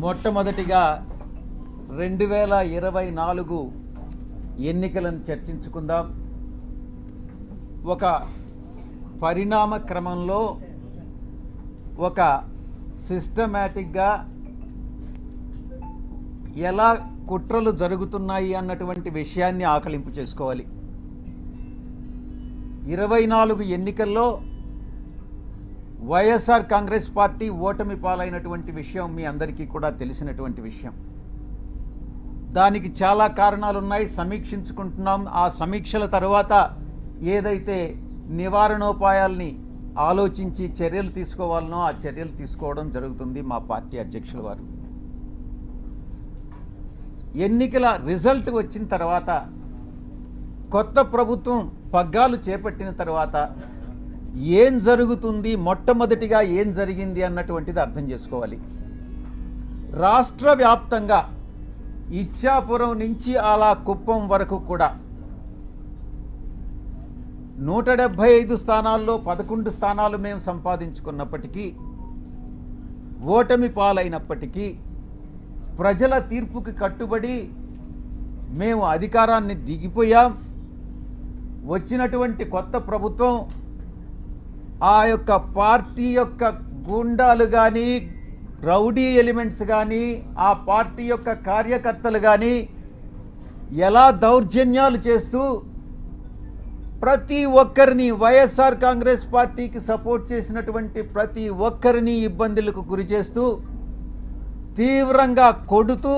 మొట్టమొదటిగా 2024 ఎన్నికలను చర్చించుకుందాం. ఒక పరిణామ క్రమంలో ఒక సిస్టమేటిక్గా ఎలా కుట్రలు జరుగుతున్నాయి అన్నటువంటి విషయాన్ని ఆకలింపు చేసుకోవాలి. 24 ఎన్నికల్లో వైఎస్ఆర్ కాంగ్రెస్ పార్టీ ఓటమి పాలైనటువంటి విషయం మీ అందరికీ కూడా తెలిసినటువంటి విషయం. దానికి చాలా కారణాలు ఉన్నాయి, సమీక్షించుకుంటున్నాం. ఆ సమీక్షల తర్వాత ఏదైతే నివారణోపాయాల్ని ఆలోచించి చర్యలు తీసుకోవాలనో ఆ చర్యలు తీసుకోవడం జరుగుతుంది మా పార్టీ అధ్యక్షుల వారు. ఎన్నికల రిజల్ట్ వచ్చిన తర్వాత, కొత్త ప్రభుత్వం పగ్గాలు చేపట్టిన తర్వాత ఏం జరుగుతుంది, మొట్టమొదటిగా ఏం జరిగింది అన్నటువంటిది అర్థం చేసుకోవాలి. రాష్ట్ర వ్యాప్తంగా ఇచ్చాపురం నుంచి అలా కుప్పం వరకు కూడా 175 స్థానాల్లో 11 స్థానాలు మేము సంపాదించుకున్నప్పటికీ, ఓటమి పాలైనప్పటికీ ప్రజల తీర్పుకి కట్టుబడి మేము అధికారాన్ని దిగిపోయాం. వచ్చినటువంటి కొత్త ప్రభుత్వం ఆ యొక్క పార్టీ యొక్క గుండాలు కానీ, రౌడీ ఎలిమెంట్స్ కానీ, ఆ పార్టీ యొక్క కార్యకర్తలు కానీ ఎలా దౌర్జన్యాలు చేస్తూ ప్రతి ఒక్కరిని, వైఎస్ఆర్ కాంగ్రెస్ పార్టీకి సపోర్ట్ చేసినటువంటి ప్రతి ఒక్కరిని ఇబ్బందులకు గురి చేస్తూ, తీవ్రంగా కొడుతూ,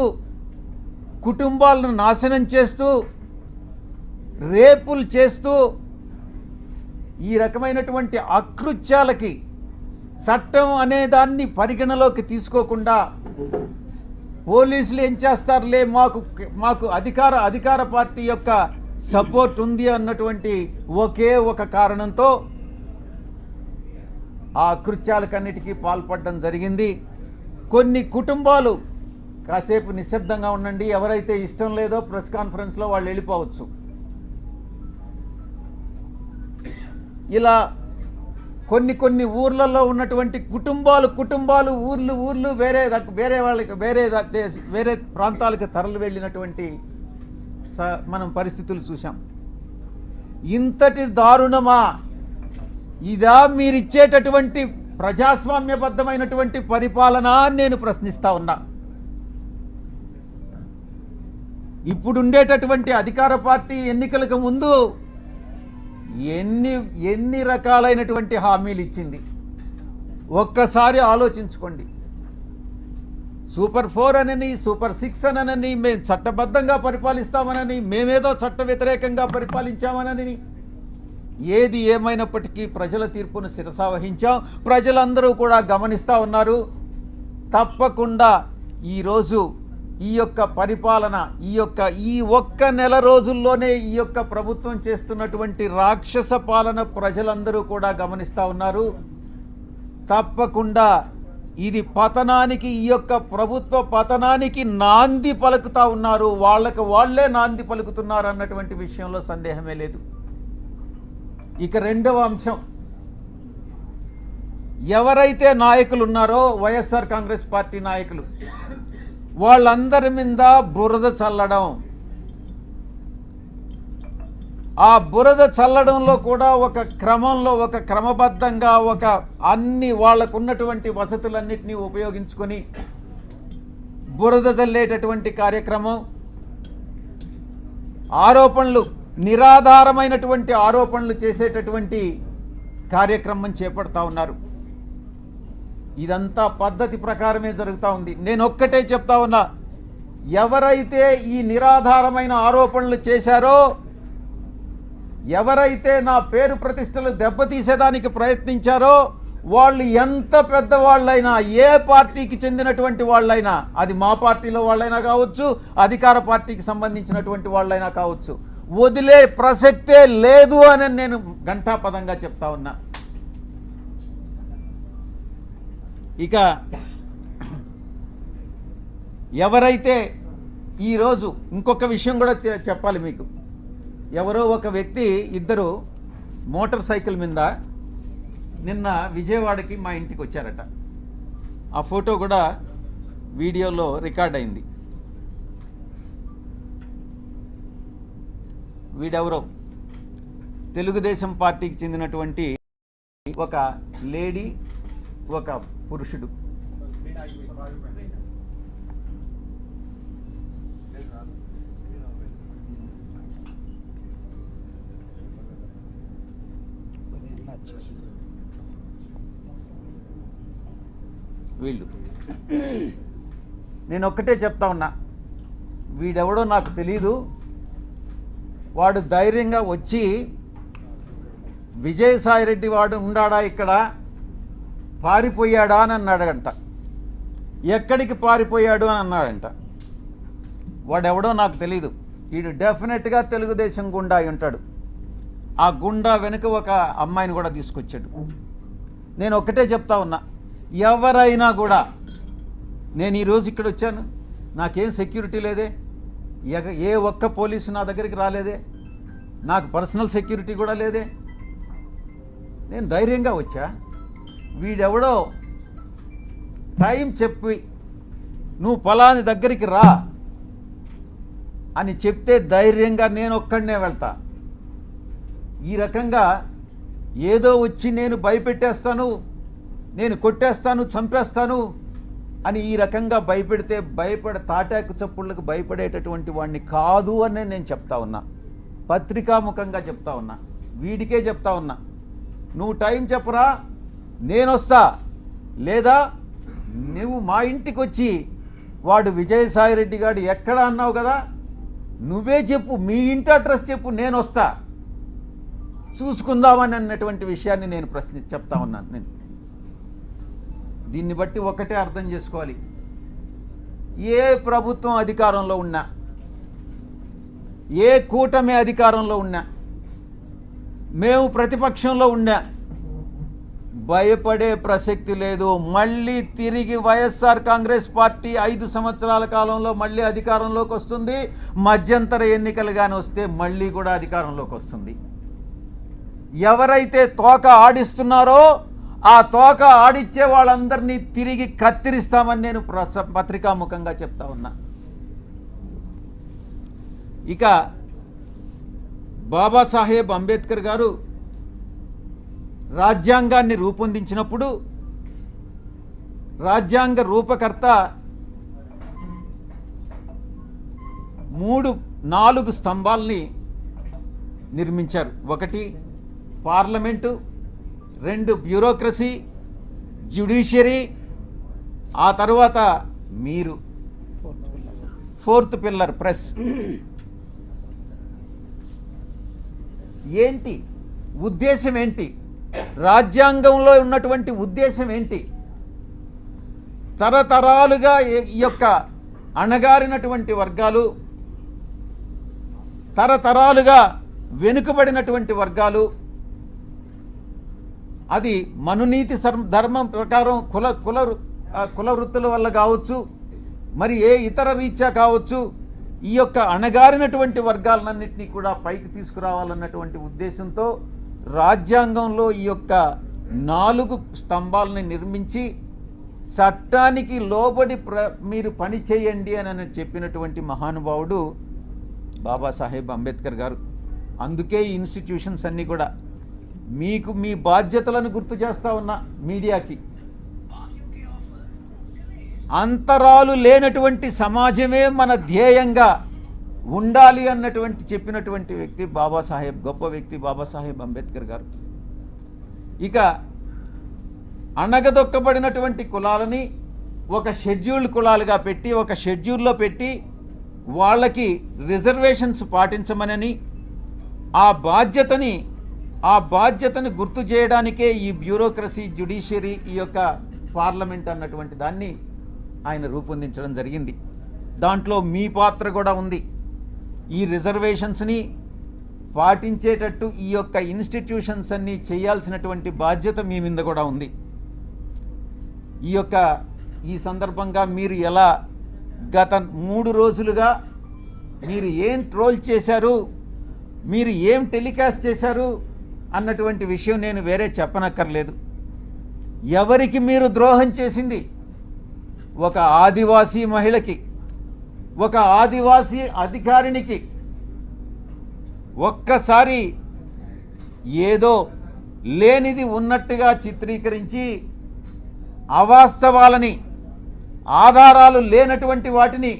కుటుంబాలను నాశనం చేస్తూ, రేపులు చేస్తూ, ఈ రకమైనటువంటి అకృత్యాలకి చట్టం అనే దాన్ని పరిగణలోకి తీసుకోకుండా పోలీసులు ఏం చేస్తారులే, మాకు అధికార పార్టీ యొక్క సపోర్ట్ ఉంది అన్నటువంటి ఒకే ఒక కారణంతో ఆ అకృత్యాలకన్నిటికీ పాల్పడడం జరిగింది. కొన్ని కుటుంబాలు కాసేపు నిశ్శబ్దంగా ఉండండి, ఎవరైతే ఇష్టం లేదో ప్రెస్ కాన్ఫరెన్స్లో వాళ్ళు వెళ్ళిపోవచ్చు. ఇలా కొన్ని ఊర్లలో ఉన్నటువంటి కుటుంబాలు ఊర్లు వేరే ప్రాంతాలకు తరలి వెళ్ళినటువంటి మనం పరిస్థితులు చూసాం. ఇంతటి దారుణమా ఇదా మీరిచ్చేటటువంటి ప్రజాస్వామ్యబద్ధమైనటువంటి పరిపాలన అని నేను ప్రశ్నిస్తా ఉన్నా. ఇప్పుడుండేటటువంటి అధికార పార్టీ ఎన్నికలకు ముందు ఎన్ని రకాలైనటువంటి హామీలు ఇచ్చింది ఒక్కసారి ఆలోచించుకోండి. సూపర్ 4 అనని, సూపర్ 6 అనని, మేము చట్టబద్ధంగా పరిపాలిస్తామనని, మేమేదో చట్ట వ్యతిరేకంగా పరిపాలించామనని, ఏది ఏమైనప్పటికీ ప్రజల తీర్పును శిరసావహించాం. ప్రజలందరూ కూడా గమనిస్తూ ఉన్నారు. తప్పకుండా ఈరోజు ఈ యొక్క పరిపాలన, ఈ ఒక్క నెల రోజుల్లోనే ఈ యొక్క ప్రభుత్వం చేస్తున్నటువంటి రాక్షస పాలన ప్రజలందరూ కూడా గమనిస్తూ ఉన్నారు. తప్పకుండా ఇది పతనానికి, ఈ యొక్క ప్రభుత్వ పతనానికి నాంది పలుకుతా ఉన్నారు. వాళ్లే నాంది పలుకుతున్నారు అన్నటువంటి విషయంలో సందేహమే లేదు. ఇక రెండవ అంశం, ఎవరైతే నాయకులు ఉన్నారో వైఎస్ఆర్ కాంగ్రెస్ పార్టీ నాయకులు, వాళ్ళందరి మీద బురద చల్లడం. ఆ బురద చల్లడంలో కూడా ఒక క్రమంలో, ఒక క్రమబద్ధంగా, అన్ని వాళ్లకున్నటువంటి వసతులన్నిటినీ ఉపయోగించుకొని బురద చల్లేటటువంటి కార్యక్రమం, ఆరోపణలు, నిరాధారమైనటువంటి ఆరోపణలు చేసేటటువంటి కార్యక్రమం చేపడతా ఉన్నారు. ఇదంతా పద్ధతి ప్రకారమే జరుగుతూ ఉంది. నేను ఒక్కటే చెప్తా ఉన్నా, ఎవరైతే ఈ నిరాధారమైన ఆరోపణలు చేశారో, ఎవరైతే నా పేరు ప్రతిష్టలు దెబ్బతీసేదానికి ప్రయత్నించారో, వాళ్ళు ఎంత పెద్దవాళ్ళైనా, ఏ పార్టీకి చెందినటువంటి వాళ్ళైనా, అది మా పార్టీలో వాళ్ళైనా కావచ్చు, అధికార పార్టీకి సంబంధించినటువంటి వాళ్ళైనా కావచ్చు, వదిలే ప్రసక్తే లేదు అని నేను ఘంటాపదంగా చెప్తా ఉన్నా. ఇక ఎవరైతే ఈరోజు ఇంకొక విషయం కూడా చెప్పాలి మీకు. ఎవరో ఒక వ్యక్తి, ఇద్దరు మోటార్ సైకిల్ మీద నిన్న విజయవాడకి మా ఇంటికి వచ్చారట. ఆ ఫోటో కూడా వీడియోలో రికార్డ్ అయింది. వీడెవరో తెలుగుదేశం పార్టీకి చెందినటువంటి ఒక లేడీ, ఒక పురుషుడు. వీళ్ళు నేను ఒక్కటే చెప్తా ఉన్నా, వీడెవడో నాకు తెలీదు. వాడు ధైర్యంగా వచ్చి విజయసాయిరెడ్డి వాడు ఉండాడా ఇక్కడ, పారిపోయాడా అని అన్నాడంట. ఎక్కడికి పారిపోయాడు అని అన్నాడంట. వాడెవడో నాకు తెలీదు. వీడు డెఫినెట్గా తెలుగుదేశం గుండా అయి ఉంటాడు. ఆ గుండా వెనుక ఒక అమ్మాయిని కూడా తీసుకొచ్చాడు. నేను ఒక్కటే చెప్తా ఉన్నా, ఎవరైనా కూడా, నేను ఈరోజు ఇక్కడ వచ్చాను, నాకేం సెక్యూరిటీ లేదే, ఏ ఒక్క పోలీసు నా దగ్గరికి రాలేదే, నాకు పర్సనల్ సెక్యూరిటీ కూడా లేదే, నేను ధైర్యంగా వచ్చా. వీడెవడో టైం చెప్పి నువ్వు ఫలాని దగ్గరికి రా అని చెప్తే ధైర్యంగా నేను ఒక్కడనే వెళ్తా. ఈ రకంగా ఏదో వచ్చి నేను భయపెట్టేస్తాను, నేను కొట్టేస్తాను, చంపేస్తాను అని ఈ రకంగా భయపెడితే తాటాకు చప్పుళ్ళకు భయపడేటటువంటి వాడిని కాదు అని నేను చెప్తా ఉన్నా. పత్రికాముఖంగా చెప్తా ఉన్నా, వీడికే చెప్తా ఉన్నా. నువ్వు టైం చెప్పరా, నేను వస్తా, లేదా నువ్వు మా ఇంటికి వచ్చి వాడు విజయసాయిరెడ్డి గారు ఎక్కడ అన్నావు కదా, నువ్వే చెప్పు, మీ ఇంటి అడ్రస్ చెప్పు, నేను వస్తా, చూసుకుందామని అన్నటువంటి విషయాన్ని నేను చెప్తా ఉన్నాను. నేను దీన్ని బట్టి ఒకటే అర్థం చేసుకోవాలి, ఏ ప్రభుత్వం అధికారంలో ఉన్నా, ఏ కూటమి అధికారంలో ఉన్నా, మేము ప్రతిపక్షంలో ఉన్నా, భయపడే ప్రసక్తి లేదు. మళ్ళీ తిరిగి వైఎస్ఆర్ కాంగ్రెస్ పార్టీ 5 సంవత్సరాల కాలంలో మళ్ళీ అధికారంలోకి వస్తుంది. మధ్యంతర ఎన్నికలు కానీ వస్తే మళ్ళీ కూడా అధికారంలోకి వస్తుంది. ఎవరైతే తోక ఆడిస్తున్నారో ఆ తోక ఆడిచ్చే వాళ్ళందరినీ తిరిగి కత్తిరిస్తామని నేను పత్రికాముఖంగా చెప్తా ఉన్నా. ఇక బాబాసాహెబ్ అంబేద్కర్ గారు రాజ్యాంగాన్ని రూపొందించినప్పుడు రాజ్యాంగ రూపకర్త 4 స్తంభాల్ని నిర్మించారు. 1 పార్లమెంటు, 2 బ్యూరోక్రసీ, జ్యుడిషియరీ, ఆ తర్వాత మీరు 4th పిల్లర్ ప్రెస్. ఏంటి ఉద్దేశం? ఏంటి రాజ్యాంగంలో ఉన్నటువంటి ఉద్దేశం? ఏంటి? తరతరాలుగా ఈ యొక్క అణగారినటువంటి వర్గాలు, తరతరాలుగా వెనుకబడినటువంటి వర్గాలు, అది మనునీతి ధర్మం ప్రకారం కుల వృత్తుల వల్ల కావచ్చు, మరి ఏ ఇతర రీత్యా కావచ్చు, ఈ యొక్క అణగారినటువంటి వర్గాలన్నింటినీ కూడా పైకి తీసుకురావాలన్నటువంటి ఉద్దేశంతో రాజ్యాంగంలో ఈ యొక్క 4 స్తంభాలని నిర్మించి చట్టానికి లోబడి మీరు పని చేయండి అని చెప్పినటువంటి మహానుభావుడు బాబాసాహెబ్ అంబేద్కర్ గారు. అందుకే ఈ ఇన్స్టిట్యూషన్స్ అన్నీ కూడా మీకు మీ బాధ్యతలను గుర్తు చేస్తా ఉన్నా. మీడియాకి అంతరాలు లేనటువంటి సమాజమే మన ధ్యేయంగా ఉండాలి అన్నటువంటి చెప్పినటువంటి వ్యక్తి బాబాసాహెబ్, గొప్ప వ్యక్తి బాబాసాహెబ్ అంబేద్కర్ గారు. ఇక అణగదొక్కబడినటువంటి కులాలని ఒక షెడ్యూల్డ్ కులాలుగా పెట్టి, ఒక షెడ్యూల్లో పెట్టి వాళ్ళకి రిజర్వేషన్స్ పాటించమనని, ఆ బాధ్యతని గుర్తు చేయడానికే ఈ బ్యూరోక్రసీ, జ్యుడిషియరీ, ఈ యొక్క పార్లమెంట్ అన్నటువంటి దాన్ని ఆయన రూపొందించడం జరిగింది. దాంట్లో మీ పాత్ర కూడా ఉంది. ఈ రిజర్వేషన్స్ని పాటించేటట్టు ఈ యొక్క ఇన్స్టిట్యూషన్స్ అన్నీ చేయాల్సినటువంటి బాధ్యత మీ మీద కూడా ఉంది. ఈ సందర్భంగా మీరు ఎలా గత 3 రోజులుగా మీరు ఏం ట్రోల్ చేశారు, మీరు ఏం టెలికాస్ట్ చేశారు అన్నటువంటి విషయం నేను వేరే చెప్పనక్కర్లేదు. ఎవరికి మీరు ద్రోహం చేసింది, ఒక ఆదివాసీ మహిళకి, ఒక ఆదివాసీ అధికారినికి ఒక్కసారి ఏదో లేనిది ఉన్నట్టుగా చిత్రీకరించి అవాస్తవాలని, ఆధారాలు లేనటువంటి వాటిని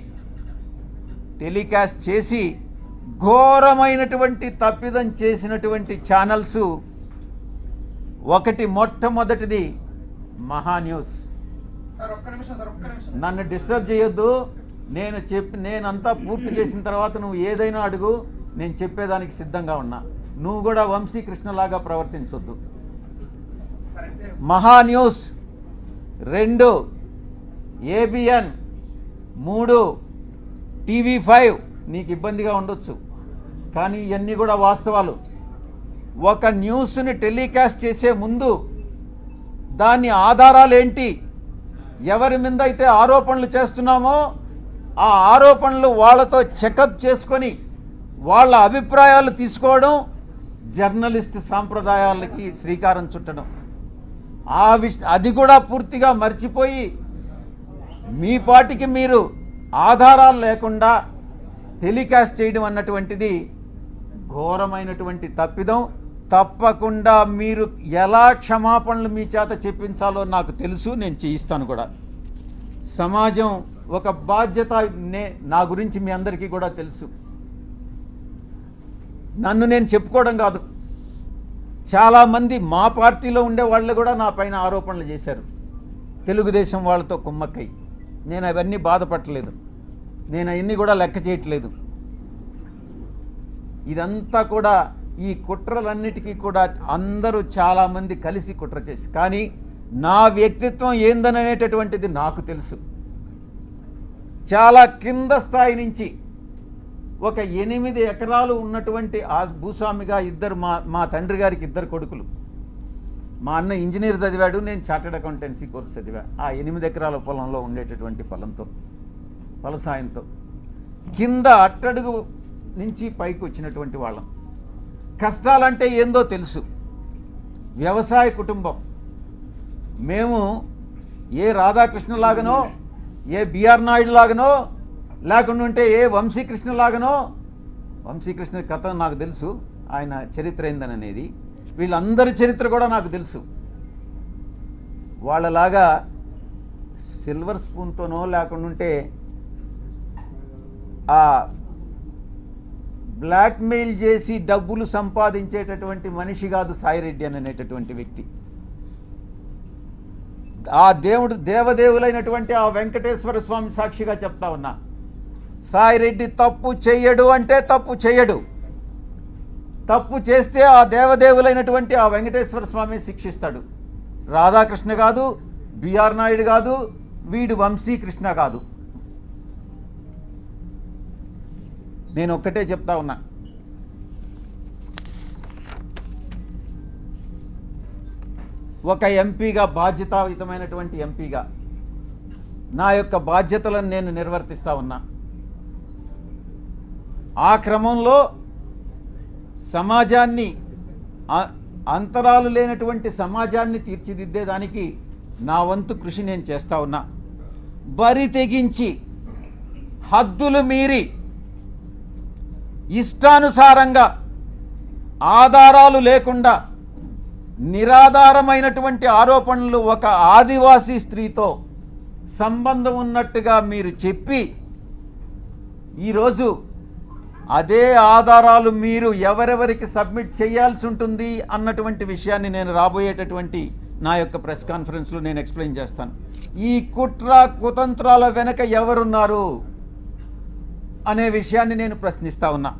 టెలికాస్ట్ చేసి ఘోరమైనటువంటి తప్పిదం చేసినటువంటి ఛానల్స్ ఒకటి, మొట్టమొదటిది మహా న్యూస్. నన్ను డిస్టర్బ్ చేయొద్దు. నేనంతా పూర్తి చేసిన తర్వాత నువ్వు ఏదైనా అడుగు, నేను చెప్పేదానికి సిద్ధంగా ఉన్నా. నువ్వు కూడా వంశీకృష్ణలాగా ప్రవర్తించొద్దు. మహా న్యూస్ 2, ABN 3, TV5 నీకు ఇబ్బందిగా ఉండొచ్చు, కానీ ఇవన్నీ కూడా వాస్తవాలు. ఒక న్యూస్ని టెలికాస్ట్ చేసే ముందు దాని ఆధారాలు ఏంటి, ఎవరి మీద అయితే ఆరోపణలు చేస్తున్నామో ఆ ఆరోపణలు వాళ్ళతో చెకప్ చేసుకొని వాళ్ళ అభిప్రాయాలు తీసుకోవడం జర్నలిస్ట్ సాంప్రదాయాలకి శ్రీకారం చుట్టడం. అది కూడా పూర్తిగా మర్చిపోయి మీ పాటికి మీరు ఆధారాలు లేకుండా టెలికాస్ట్ చేయడం అన్నటువంటిది ఘోరమైనటువంటి తప్పిదం. తప్పకుండా మీరు ఎలా క్షమాపణలు మీ చేత చెప్పించాలో నాకు తెలుసు, నేను చేయిస్తాను కూడా. సమాజం ఒక బాధ్యత, నా గురించి మీ అందరికీ కూడా తెలుసు. నన్ను నేను చెప్పుకోవడం కాదు, చాలామంది మా పార్టీలో ఉండే వాళ్ళు కూడా నా పైన ఆరోపణలు చేశారు, తెలుగుదేశం వాళ్ళతో కుమ్మక్కై. నేను అవన్నీ బాధపడలేదు, నేను అవన్నీ కూడా లెక్క చేయట్లేదు. ఇదంతా కూడా ఈ కుట్రలన్నిటికీ కూడా అందరూ చాలామంది కలిసి కుట్ర చేసి, కానీ నా వ్యక్తిత్వం ఏందనేటటువంటిది నాకు తెలుసు. చాలా కింద స్థాయి నుంచి ఒక 8 ఎకరాలు ఉన్నటువంటి ఆ భూస్వామిగా మా తండ్రి గారికి 2 కొడుకులు. మా అన్న ఇంజనీర్ చదివాడు, నేను చార్టెడ్ అకౌంటెన్సీ కోర్స్ చదివా. ఆ 8 ఎకరాల పొలంలో ఉండేటటువంటి ఫలసాయంతో కింద అట్టడుగు నుంచి పైకి వచ్చినటువంటి వాళ్ళం. కష్టాలంటే ఏందో తెలుసు. వ్యవసాయ కుటుంబం మేము. ఏ రాధాకృష్ణ లాగనో, ఏ బిఆర్ నాయుడు లాగనో, లేకుండా ఉంటే ఏ వంశీకృష్ణ లాగనో. వంశీకృష్ణ కథ నాకు తెలుసు, ఆయన చరిత్ర ఏందనేది. వీళ్ళందరి చరిత్ర కూడా నాకు తెలుసు. వాళ్ళలాగా సిల్వర్ స్పూన్తోనో లేకుండా ఉంటే ఆ బ్లాక్మెయిల్ చేసి డబ్బులు సంపాదించేటటువంటి మనిషి కాదు సాయిరెడ్డి అనేటటువంటి వ్యక్తి. ఆ దేవదేవులైనటువంటి ఆ వెంకటేశ్వర స్వామి సాక్షిగా చెప్తా ఉన్నా, సాయిరెడ్డి తప్పు చెయ్యడు అంటే తప్పు చెయ్యడు. తప్పు చేస్తే ఆ దేవదేవులైనటువంటి ఆ వెంకటేశ్వర స్వామి శిక్షిస్తాడు. రాధాకృష్ణ కాదు, బిఆర్ నాయుడు కాదు, వీడు వంశీకృష్ణ కాదు. నేను ఒక్కటే చెప్తా ఉన్నా, ఒక ఎంపీగా, బాధ్యతాయుతమైనటువంటి ఎంపీగా నా యొక్క బాధ్యతలను నేను నిర్వర్తిస్తా ఉన్నా. ఆ క్రమంలో సమాజాన్ని, అంతరాలు లేనటువంటి సమాజాన్ని తీర్చిదిద్దేదానికి నా వంతు కృషి నేను చేస్తా ఉన్నా. బరి తెగించి హద్దులు మీరి ఇష్టానుసారంగా ఆధారాలు లేకుండా నిరాధారమైనటువంటి ఆరోపణలు ఒక ఆదివాసీ స్త్రీతో సంబంధం ఉన్నట్టుగా మీరు చెప్పి ఈరోజు అదే ఆధారాలు మీరు ఎవరెవరికి సబ్మిట్ చేయాల్సి ఉంటుంది అన్నటువంటి విషయాన్ని నేను రాబోయేటటువంటి నా యొక్క ప్రెస్ కాన్ఫరెన్స్లో నేను ఎక్స్ప్లెయిన్ చేస్తాను. ఈ కుట్ర కుతంత్రాల వెనక ఎవరున్నారు అనే విషయాన్ని నేను ప్రశ్నిస్తా ఉన్నా.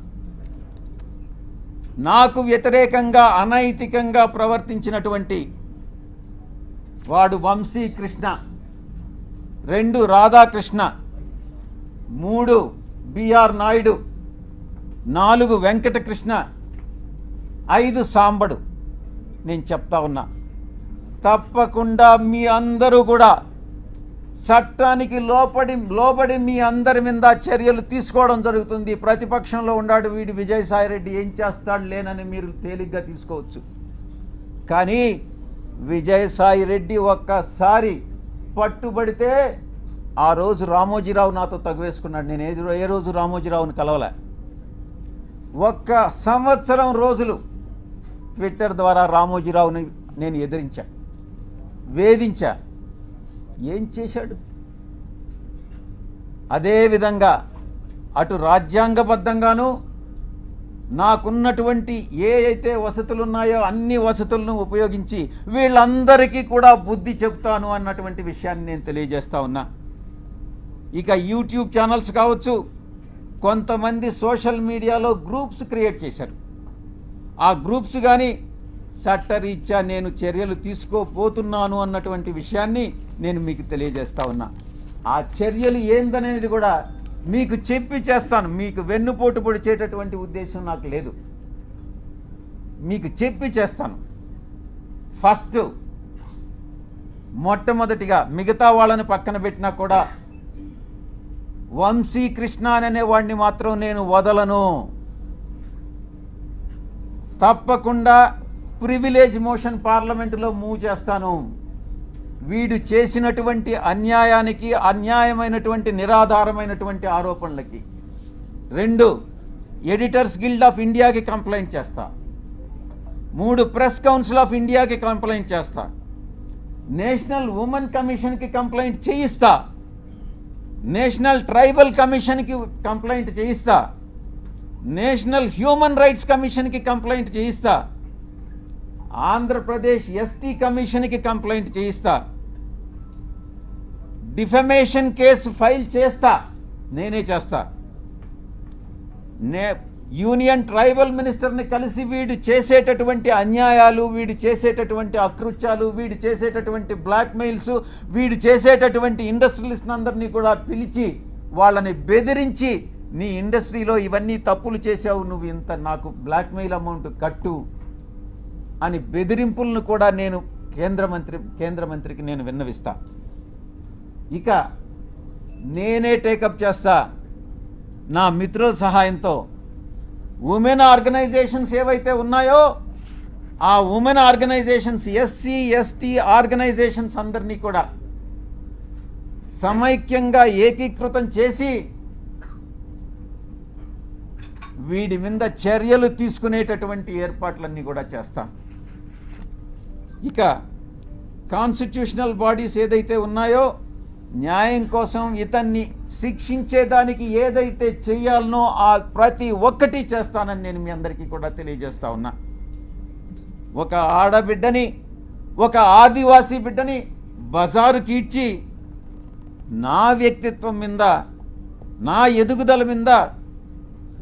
నాకు వ్యతిరేకంగా అనైతికంగా ప్రవర్తించినటువంటి వాడు వంశీకృష్ణ, 2 రాధాకృష్ణ, 3 బిఆర్ నాయుడు, 4 వెంకటకృష్ణ, 5 సాంబడు. నేను చెప్తా ఉన్నా, తప్పకుండా మీ అందరూ కూడా చట్టానికి లోబడి మీ అందరి మీద చర్యలు తీసుకోవడం జరుగుతుంది. ప్రతిపక్షంలో ఉన్నాడు వీడు విజయసాయిరెడ్డి, ఏం చేస్తాడు లేనని మీరు తేలిగ్గా తీసుకోవచ్చు. కానీ విజయసాయిరెడ్డి ఒక్కసారి పట్టుబడితే ఆ రోజు రామోజీరావు నాతో తగువేసుకున్నాడు. నేను ఏ రోజు రామోజీరావుని కలవలే. 1 సంవత్సరం రోజులు ట్విట్టర్ ద్వారా రామోజీరావుని నేను ఎదిరించా, వేధించా. ఏం చేశాడు? అదేవిధంగా అటు రాజ్యాంగబద్ధంగాను నాకున్నటువంటి ఏ అయితే వసతులు ఉన్నాయో అన్ని వసతులను ఉపయోగించి వీళ్ళందరికీ కూడా బుద్ధి చెప్తాను అన్నటువంటి విషయాన్ని నేను తెలియజేస్తా ఉన్నా. ఇక యూట్యూబ్ ఛానల్స్ కావచ్చు, కొంతమంది సోషల్ మీడియాలో గ్రూప్స్ క్రియేట్ చేశారు. ఆ గ్రూప్స్ కానీ చట్టరీత్యా నేను చర్యలు తీసుకోబోతున్నాను అన్నటువంటి విషయాన్ని నేను మీకు తెలియజేస్తా ఉన్నా. ఆ చర్యలు ఏందనేది కూడా మీకు చెప్పి చేస్తాను. మీకు వెన్నుపోటు పొడిచేటటువంటి ఉద్దేశం నాకు లేదు. మీకు చెప్పి చేస్తాను. ఫస్ట్ మొట్టమొదటిగా మిగతా వాళ్ళని పక్కన పెట్టినా కూడా వంశీకృష్ణ అనే వాడిని మాత్రం నేను వదలను. తప్పకుండా ప్రివిలేజ్ మోషన్ పార్లమెంటులో మూవ్ చేస్తాను. వీడు చేసినటువంటి అన్యాయానికి, అన్యాయమైనటువంటి నిరాధారమైనటువంటి ఆరోపణలకి. 2, ఎడిటర్స్ గిల్డ్ ఆఫ్ ఇండియాకి కంప్లైంట్ చేస్తా. 3, ప్రెస్ కౌన్సిల్ ఆఫ్ ఇండియాకి కంప్లైంట్ చేస్తా. నేషనల్ ఉమెన్ కమిషన్కి కంప్లైంట్ చేయిస్తా. నేషనల్ ట్రైబల్ కమిషన్కి కంప్లైంట్ చేయిస్తా. నేషనల్ హ్యూమన్ రైట్స్ కమిషన్కి కంప్లైంట్ చేయిస్తా. ఆంధ్రప్రదేశ్ ఎస్టీ కమిషన్కి కంప్లైంట్ చేయిస్తా. డిఫమేషన్ కేసు ఫైల్ చేస్తా. నేనే చేస్తా. యూనియన్ ట్రైబల్ మినిస్టర్ని కలిసి వీడు చేసేటటువంటి అన్యాయాలు, వీడు చేసేటటువంటి అకృత్యాలు, వీడు చేసేటటువంటి బ్లాక్మెయిల్స్, వీడు చేసేటటువంటి ఇండస్ట్రియలిస్ట్ అందరినీ కూడా పిలిచి వాళ్ళని బెదిరించి, నీ ఇండస్ట్రీలో ఇవన్నీ తప్పులు చేశావు, నువ్వు ఇంత నాకు బ్లాక్మెయిల్ అమౌంట్ కట్టు అని బెదిరింపులను కూడా నేను కేంద్ర మంత్రికి నేను విన్నవిస్తా. ఇక నేనే టేకప్ చేస్తా నా మిత్రుల సహాయంతో. ఉమెన్ ఆర్గనైజేషన్స్ ఏవైతే ఉన్నాయో ఆ women organisations, SC ST organisations అందరినీ కూడా సమైక్యంగా ఏకీకృతం చేసి వీడి మీద చర్యలు తీసుకునేటటువంటి ఏర్పాట్లన్నీ కూడా చేస్తాం. ఇక కాన్స్టిట్యూషనల్ బాడీస్ ఏదైతే ఉన్నాయో న్యాయం కోసం ఇతన్ని శిక్షించేదానికి ఏదైతే చేయాలనో ఆ ప్రతి ఒక్కటి చేస్తానని నేను మీ అందరికీ కూడా తెలియజేస్తా ఉన్నా. ఒక ఆడబిడ్డని, ఒక ఆదివాసీ బిడ్డని బజారుకి ఇచ్చి నా వ్యక్తిత్వం మీద, నా ఎదుగుదల మీద,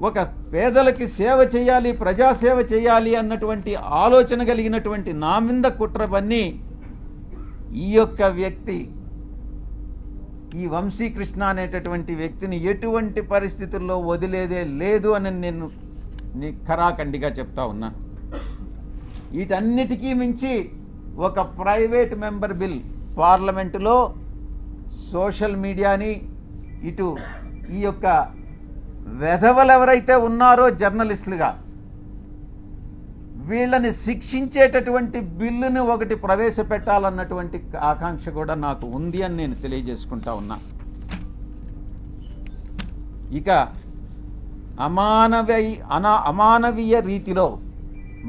ఒక పేదలకి సేవ చేయాలి, ప్రజాసేవ చేయాలి అన్నటువంటి ఆలోచన కలిగినటువంటి నా మీద కుట్ర పన్ని ఈ యొక్క వ్యక్తి, ఈ వంశీకృష్ణ అనేటటువంటి వ్యక్తిని ఎటువంటి పరిస్థితుల్లో వదిలేదే లేదు అని నేను ఖరాఖండిగా చెప్తా ఉన్నా. వీటన్నిటికీ మించి ఒక ప్రైవేట్ మెంబర్ బిల్ పార్లమెంటులో సోషల్ మీడియాని, ఇటు ఈ యొక్క వెధవలు ఎవరైతే ఉన్నారో జర్నలిస్టులుగా వీళ్ళని శిక్షించేటటువంటి బిల్లుని ఒకటి ప్రవేశపెట్టాలన్నటువంటి ఆకాంక్ష కూడా నాకు ఉంది అని నేను తెలియజేసుకుంటా ఉన్నా. ఇక అమానవీయ రీతిలో,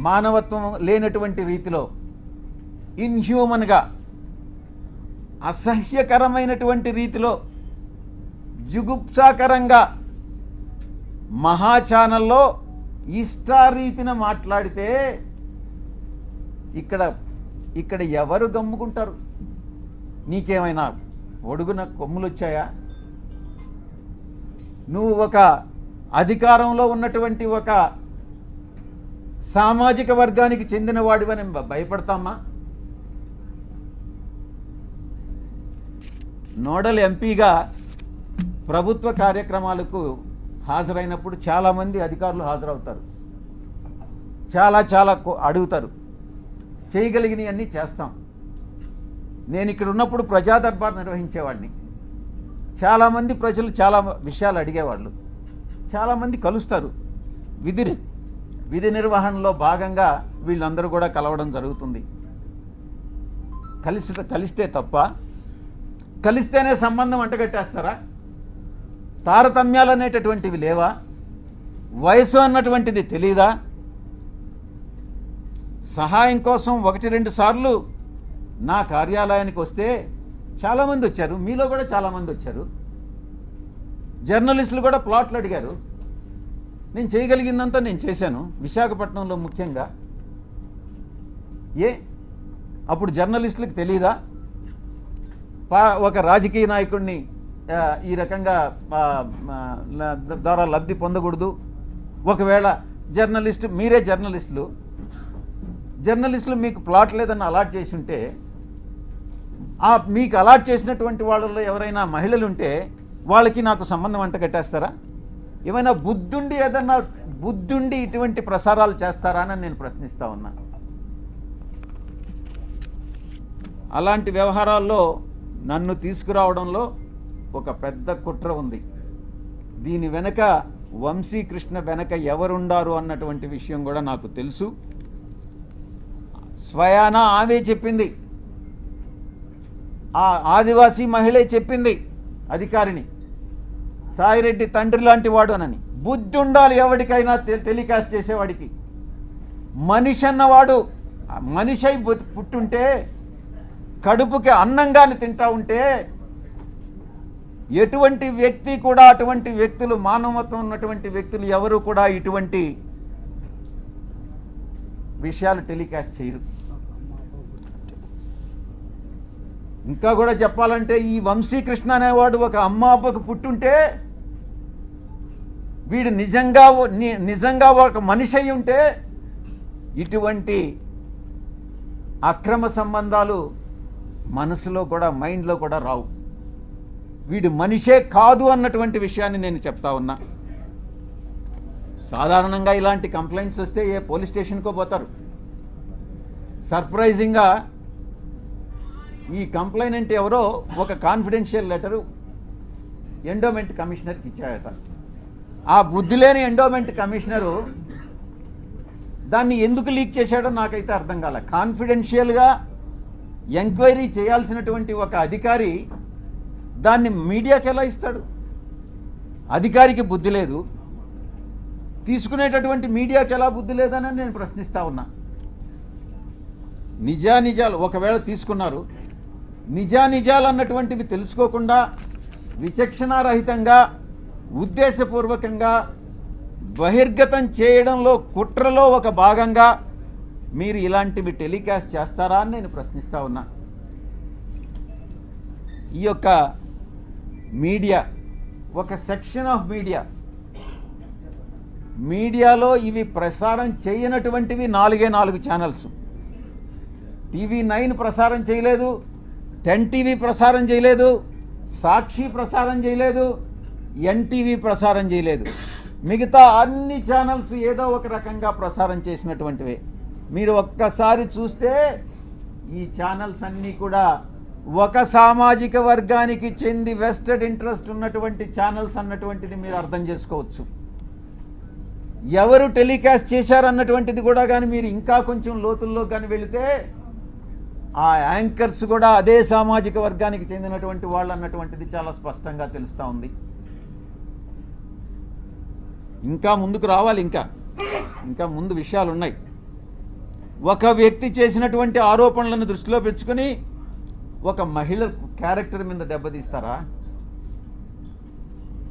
మానవత్వం లేనటువంటి రీతిలో, ఇన్హ్యూమన్గా, అసహ్యకరమైనటువంటి రీతిలో, జుగుప్సాకరంగా మహా ఛానల్లో ఇష్టారీతిన మాట్లాడితే ఇక్కడ ఎవరు గమ్ముకుంటారు? నీకేమైనా ఒడుగున కొమ్ములు వచ్చాయా? నువ్వు ఒక అధికారంలో ఉన్నటువంటి ఒక సామాజిక వర్గానికి చెందిన వాడివని భయపడతామా? నోడల్ ఎంపీగా ప్రభుత్వ కార్యక్రమాలకు హాజరైనప్పుడు చాలామంది అధికారులు హాజరవుతారు, చాలా అడుగుతారు, చేయగలిగినవన్నీ చేస్తాం. నేను ఇక్కడ ఉన్నప్పుడు ప్రజా దర్బార్ నిర్వహించేవాడిని. చాలామంది ప్రజలు చాలా విషయాలు అడిగేవాళ్ళు, చాలామంది కలుస్తారు. విధి నిర్వహణలో భాగంగా వీళ్ళందరూ కూడా కలవడం జరుగుతుంది. కలిస్తే తప్ప కలిస్తేనే సంబంధం అంటగట్టేస్తారా? తారతమ్యాలు అనేటటువంటివి లేవా? వయసు అన్నటువంటిది తెలీదా? సహాయం కోసం 1-2 సార్లు నా కార్యాలయానికి వస్తే చాలామంది వచ్చారు, మీలో కూడా చాలామంది వచ్చారు. జర్నలిస్టులు కూడా ప్లాట్లు అడిగారు. నేను చేయగలిగిందంతా నేను చేశాను, విశాఖపట్నంలో ముఖ్యంగా. అప్పుడు జర్నలిస్టులకు తెలీదా? ఒక రాజకీయ నాయకుడిని ఈ రకంగా ద్వారా లబ్ధి పొందకూడదు. ఒకవేళ మీరే జర్నలిస్టులు మీకు ప్లాట్ లేదని అలాట్ చేసి ఉంటే, మీకు అలాట్ చేసినటువంటి వాళ్ళలో ఎవరైనా మహిళలు ఉంటే వాళ్ళకి నాకు సంబంధం అంట కట్టేస్తారా? ఏమైనా బుద్ధుండి ఇటువంటి ప్రసారాలు చేస్తారా అని నేను ప్రశ్నిస్తా ఉన్నా. అలాంటి వ్యవహారాల్లో నన్ను తీసుకురావడంలో ఒక పెద్ద కుట్ర ఉంది. దీని వెనక వంశీకృష్ణ వెనక ఎవరుండారు అన్నటువంటి విషయం కూడా నాకు తెలుసు. స్వయానా ఆమె చెప్పింది, ఆ ఆదివాసీ మహిళే చెప్పింది అధికారిని, సాయిరెడ్డి తండ్రి లాంటి వాడు అనని. బుద్ధి ఉండాలి ఎవరికైనా, టెలికాస్ట్ చేసేవాడికి. మనిషి అన్నవాడు మనిషి అయి పుట్టుంటే, కడుపుకి అన్నంగాని తింటా ఉంటే, ఎటువంటి వ్యక్తి కూడా, అటువంటి వ్యక్తులు, మానవత్వం ఉన్నటువంటి వ్యక్తులు ఎవరు కూడా ఇటువంటి విషయాలు టెలికాస్ట్ చేయరు. ఇంకా కూడా చెప్పాలంటే, ఈ వంశీకృష్ణ అనేవాడు ఒక అమ్మ అబ్బకు పుట్టుంటే, వీడు నిజంగా ఒక మనిషి అయి ఉంటే ఇటువంటి అక్రమ సంబంధాలు మనసులో కూడా, మైండ్లో కూడా రావు. వీడు మనిషే కాదు అన్నటువంటి విషయాన్ని నేను చెప్తా ఉన్నా. సాధారణంగా ఇలాంటి కంప్లైంట్స్ వస్తే ఏ పోలీస్ స్టేషన్కో పోతారు. సర్ప్రైజింగ్గా ఈ కంప్లైనెంట్ ఎవరో ఒక కాన్ఫిడెన్షియల్ లెటరు ఎండోమెంట్ కమిషనర్కి ఇచ్చాయట. ఆ బుద్ధి లేని ఎండోమెంట్ కమిషనరు దాన్ని ఎందుకు లీక్ చేశాడో నాకైతే అర్థం కాలే. కాన్ఫిడెన్షియల్గా ఎంక్వైరీ చేయాల్సినటువంటి ఒక అధికారి దాన్ని మీడియాకి ఎలా ఇస్తాడు? అధికారికి బుద్ధి లేదు, తీసుకునేటటువంటి మీడియాకి ఎలా బుద్ధి లేదని నేను ప్రశ్నిస్తా ఉన్నా. నిజాలు ఒకవేళ తీసుకున్నారు, నిజాలు అన్నటువంటివి తెలుసుకోకుండా విచక్షణారహితంగా ఉద్దేశపూర్వకంగా బహిర్గతం చేయడంలో, కుట్రలో ఒక భాగంగా మీరు ఇలాంటివి టెలికాస్ట్ చేస్తారా అని నేను ప్రశ్నిస్తా ఉన్నా. ఈ యొక్క మీడియా, ఒక సెక్షన్ ఆఫ్ మీడియాలో ఇవి ప్రసారం చేయనటువంటివి 4 ఛానల్స్. TV9 ప్రసారం చేయలేదు, 10 TV ప్రసారం చేయలేదు, సాక్షి ప్రసారం చేయలేదు, NTV ప్రసారం చేయలేదు. మిగతా అన్ని ఛానల్స్ ఏదో ఒక రకంగా ప్రసారం చేసినటువంటివే. మీరు ఒక్కసారి చూస్తే ఈ ఛానల్స్ అన్నీ కూడా ఒక సామాజిక వర్గానికి చెంది వెస్టెడ్ ఇంట్రెస్ట్ ఉన్నటువంటి ఛానల్స్ అన్నటువంటిది మీరు అర్థం చేసుకోవచ్చు. ఎవరు టెలికాస్ట్ చేశారన్నటువంటిది కూడా కానీ మీరు ఇంకా కొంచెం లోతుల్లో కానీ వెళితే ఆ యాంకర్స్ కూడా అదే సామాజిక వర్గానికి చెందినటువంటి వాళ్ళు అన్నటువంటిది చాలా స్పష్టంగా తెలుస్తూ ఉంది. ఇంకా ముందుకు రావాలి, ఇంకా ముందు విషయాలు ఉన్నాయి. ఒక వ్యక్తి చేసినటువంటి ఆరోపణలను దృష్టిలో పెంచుకొని ఒక మహిళ క్యారెక్టర్ మీద దెబ్బతీస్తారా?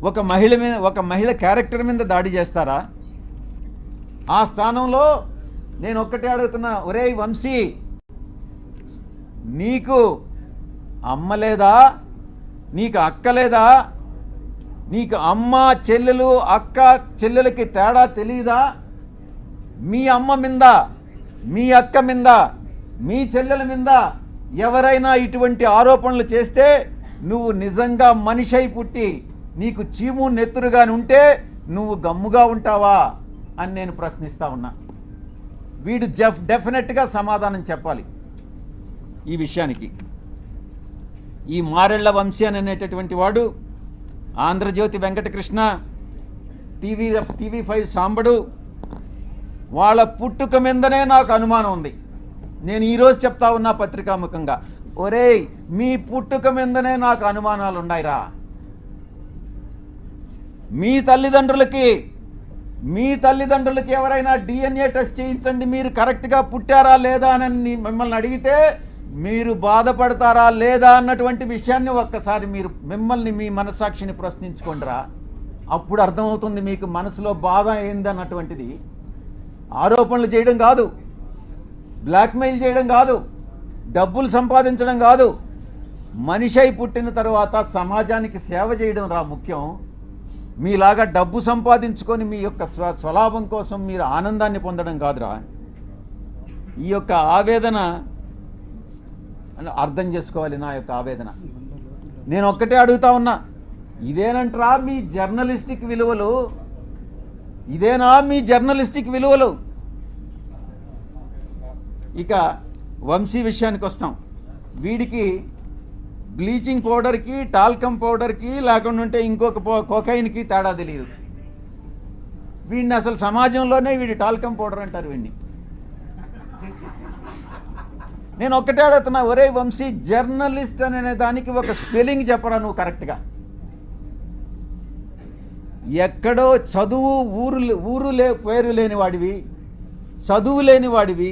ఒక మహిళ క్యారెక్టర్ మీద దాడి చేస్తారా? ఆ స్థానంలో నేను ఒక్కటే అడుగుతున్నా, ఒరేయ్ వంశీ, నీకు అమ్మ లేదా? నీకు అక్క లేదా? నీకు అమ్మ చెల్లెలు, అక్క చెల్లెలకి తేడా తెలీదా? మీ అమ్మ మీద, మీ అక్క మీద, మీ చెల్లెల మీద ఎవరైనా ఇటువంటి ఆరోపణలు చేస్తే నువ్వు నిజంగా మనిషి అయి పుట్టి నీకు చీము నెత్తురుగాని ఉంటే నువ్వు గమ్ముగా ఉంటావా అని నేను ప్రశ్నిస్తా ఉన్నా. వీడు డెఫినెట్గా సమాధానం చెప్పాలి ఈ విషయానికి. ఈ మారెళ్ల వంశీ అనేటటువంటి వాడు, ఆంధ్రజ్యోతి వెంకటకృష్ణ, TV5 సాంబడు, వాళ్ళ పుట్టుక మీదనే నాకు అనుమానం ఉంది. నేను ఈరోజు చెప్తా ఉన్నా పత్రికాముఖంగా, ఒరేయ్, మీ పుట్టుక మీదనే నాకు అనుమానాలు ఉన్నాయిరా. మీ తల్లిదండ్రులకి ఎవరైనా డిఎన్ఏ టెస్ట్ చేయించండి, మీరు కరెక్ట్గా పుట్టారా లేదా అని మిమ్మల్ని అడిగితే మీరు బాధపడతారా లేదా అన్నటువంటి విషయాన్ని ఒక్కసారి మీరు మిమ్మల్ని మీ మనస్సాక్షిని ప్రశ్నించుకోండిరా. అప్పుడు అర్థమవుతుంది మీకు మనసులో బాధ ఏందన్నటువంటిది. ఆరోపణలు చేయడం కాదు, బ్లాక్మెయిల్ చేయడం కాదు, డబ్బులు సంపాదించడం కాదు, మనిషి అయి పుట్టిన తర్వాత సమాజానికి సేవ చేయడం రా ముఖ్యం. మీలాగా డబ్బు సంపాదించుకొని మీ యొక్క స్వలాభం కోసం మీరు ఆనందాన్ని పొందడం కాదురా. ఈ యొక్క ఆవేదన అర్థం చేసుకోవాలి. నా యొక్క ఆవేదన నేను ఒక్కటే అడుగుతా ఉన్నా, ఇదేనంటరా మీ జర్నలిస్టిక్ విలువలు? ఇదేనా మీ జర్నలిస్టిక్ విలువలు? ఇక వంశీ విషయానికి వస్తాం. వీడికి బ్లీచింగ్ పౌడర్కి, టాల్కమ్ పౌడర్కి, లేకుండా ఇంకొక కొకైన్కి తేడా తెలియదు. వీడిని అసలు సమాజంలోనే వీడి టాల్కమ్ పౌడర్ అంటారు వీడిని. నేను ఒక్కటే అడుగుతున్నా, ఒరే వంశీ, జర్నలిస్ట్ అనే దానికి ఒక స్పెల్లింగ్ చెప్పరా నువ్వు కరెక్ట్గా? ఎక్కడో చదువు పేరు లేని వాడివి, చదువు లేని వాడివి,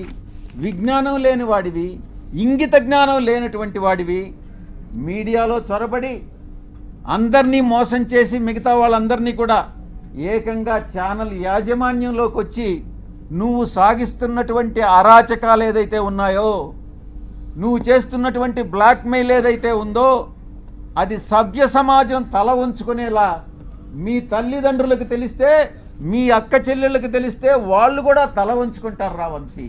విజ్ఞానం లేని వాడివి, ఇంగిత జ్ఞానం లేనటువంటి వాడివి, మీడియాలో చొరబడి అందరినీ మోసం చేసి మిగతా వాళ్ళందరినీ కూడా ఏకంగా ఛానల్ యాజమాన్యంలోకి వచ్చి నువ్వు సాగిస్తున్నటువంటి అరాచకాలు ఏదైతే ఉన్నాయో, నువ్వు చేస్తున్నటువంటి బ్లాక్మెయిల్ ఏదైతే ఉందో, అది సభ్య సమాజం తల ఉంచుకునేలా మీ తల్లిదండ్రులకు తెలిస్తే, మీ అక్క చెల్లెళ్ళకి తెలిస్తే వాళ్ళు కూడా తల వంచుకుంటారు రా వంశీ.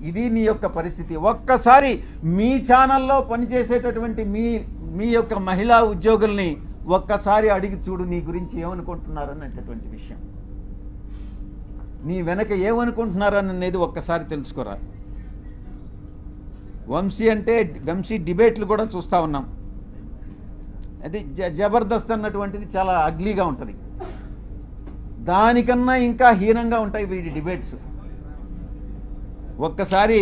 ఇది నీ యొక్క పరిస్థితి. ఒక్కసారి మీ ఛానల్లో పనిచేసేటటువంటి మీ యొక్క మహిళా ఉద్యోగుల్ని ఒక్కసారి అడిగి చూడు నీ గురించి ఏమనుకుంటున్నారు అన్నటువంటి విషయం. నీ వెనక ఏమనుకుంటున్నారు అనేది ఒక్కసారి తెలుసుకోరా. వంశీ డిబేట్లు కూడా చూస్తూ ఉన్నాం. అది జబర్దస్త్ అన్నటువంటిది చాలా అగ్లీగా ఉంటుంది. దానికన్నా ఇంకా హీనంగా ఉంటాయి వీడి డిబేట్స్. ఒక్కసారి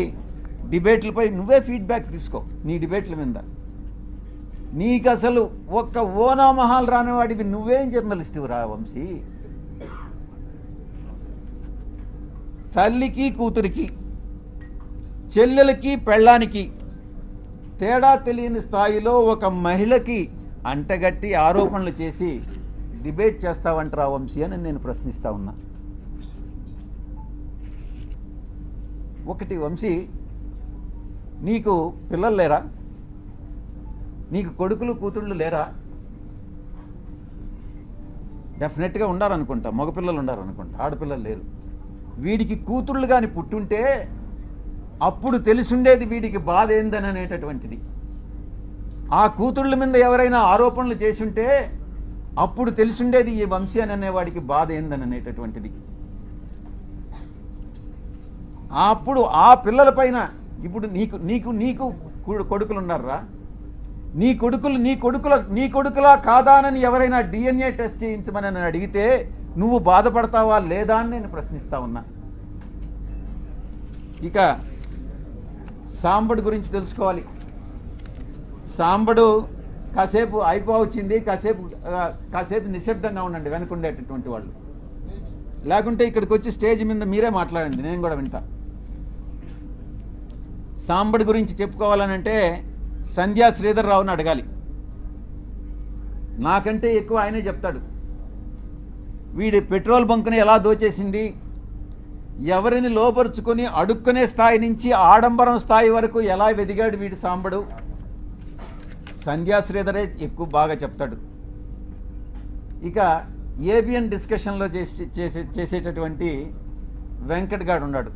డిబేట్లపై నువ్వే ఫీడ్బ్యాక్ తీసుకో. నీ డిబేట్ల మీద నీకు అసలు ఒక్క ఓనామహాల్ రానివాడివి నువ్వేం జర్నలిస్ట్ రా వంశీ? తల్లికి కూతురికి, చెల్లెలకి పెళ్ళానికి తేడా తెలియని స్థాయిలో ఒక మహిళకి అంటగట్టి ఆరోపణలు చేసి డిబేట్ చేస్తావంటరా వంశీ అని నేను ప్రశ్నిస్తా ఉన్నా. ఒకటి వంశీ, నీకు పిల్లలు లేరా? నీకు కొడుకులు కూతుళ్ళు లేరా? డెఫినెట్గా ఉండాలనుకుంటా, మగపిల్లలు ఉండాలనుకుంటా, ఆడపిల్లలు లేరు. వీడికి కూతుళ్ళు కానీ పుట్టుంటే అప్పుడు తెలిసిండేది వీడికి బాధ ఏందని అనేటటువంటిది. ఆ కూతుళ్ళ మీద ఎవరైనా ఆరోపణలు చేసుంటే అప్పుడు తెలిసిండేది ఈ వంశీ అని అనేవాడికి బాధ ఏందని అనేటటువంటిది. అప్పుడు ఆ పిల్లల పైన ఇప్పుడు నీకు కొడుకులు ఉన్నారా? నీ కొడుకులా కాదానని ఎవరైనా డిఎన్ఏ టెస్ట్ చేయించమని నన్ను అడిగితే నువ్వు బాధపడతావా లేదా అని నేను ప్రశ్నిస్తా ఉన్నా. ఇక సాంబడు గురించి తెలుసుకోవాలి. సాంబడు కాసేపు అయిపోవచ్చింది, కాసేపు నిశ్శబ్దంగా ఉండండి వెనుకుండేటటువంటి వాళ్ళు. లేకుంటే ఇక్కడికి వచ్చి స్టేజ్ మీద మీరే మాట్లాడండి, నేను కూడా వింటా. సాంబడి గురించి చెప్పుకోవాలనంటే సంధ్యా శ్రీధర్ రావుని అడగాలి. నాకంటే ఎక్కువ ఆయనే చెప్తాడు. వీడి పెట్రోల్ బంకుని ఎలా దోచేసింది, ఎవరిని లోపరుచుకొని అడుక్కునే స్థాయి నుంచి ఆడంబరం స్థాయి వరకు ఎలా వెదిగాడు వీడి సాంబడు, సంధ్యా శ్రీధరే ఎక్కువ బాగా చెప్తాడు. ఇక ఏబిఎన్ డిస్కషన్లో చేసేటటువంటి వెంకట్ గాడు ఉన్నాడు.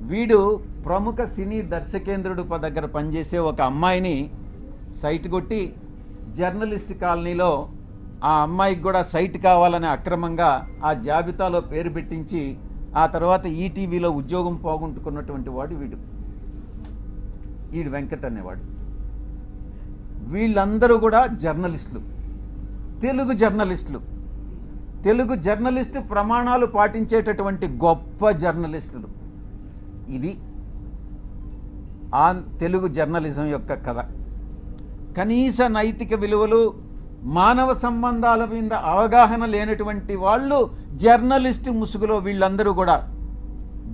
వీడు ప్రముఖ సినీ దర్శకేంద్రుడు దగ్గర పనిచేసే ఒక అమ్మాయిని సైట్ కొట్టి జర్నలిస్ట్ కాలనీలో ఆ అమ్మాయికి కూడా సైట్ కావాలని అక్రమంగా ఆ జాబితాలో పేరు పెట్టించి ఆ తర్వాత ఈటీవీలో ఉద్యోగం పోగొట్టుకున్నటువంటి వాడు వీడు వెంకట్ అనేవాడు. వీళ్ళందరూ కూడా జర్నలిస్టులు, తెలుగు జర్నలిస్టు ప్రమాణాలు పాటించేటటువంటి గొప్ప జర్నలిస్టులు. ఇది తెలుగు జర్నలిజం యొక్క కథ. కనీస నైతిక విలువలు, మానవ సంబంధాల మీద అవగాహన లేనటువంటి వాళ్ళు జర్నలిస్టు ముసుగులో వీళ్ళందరూ కూడా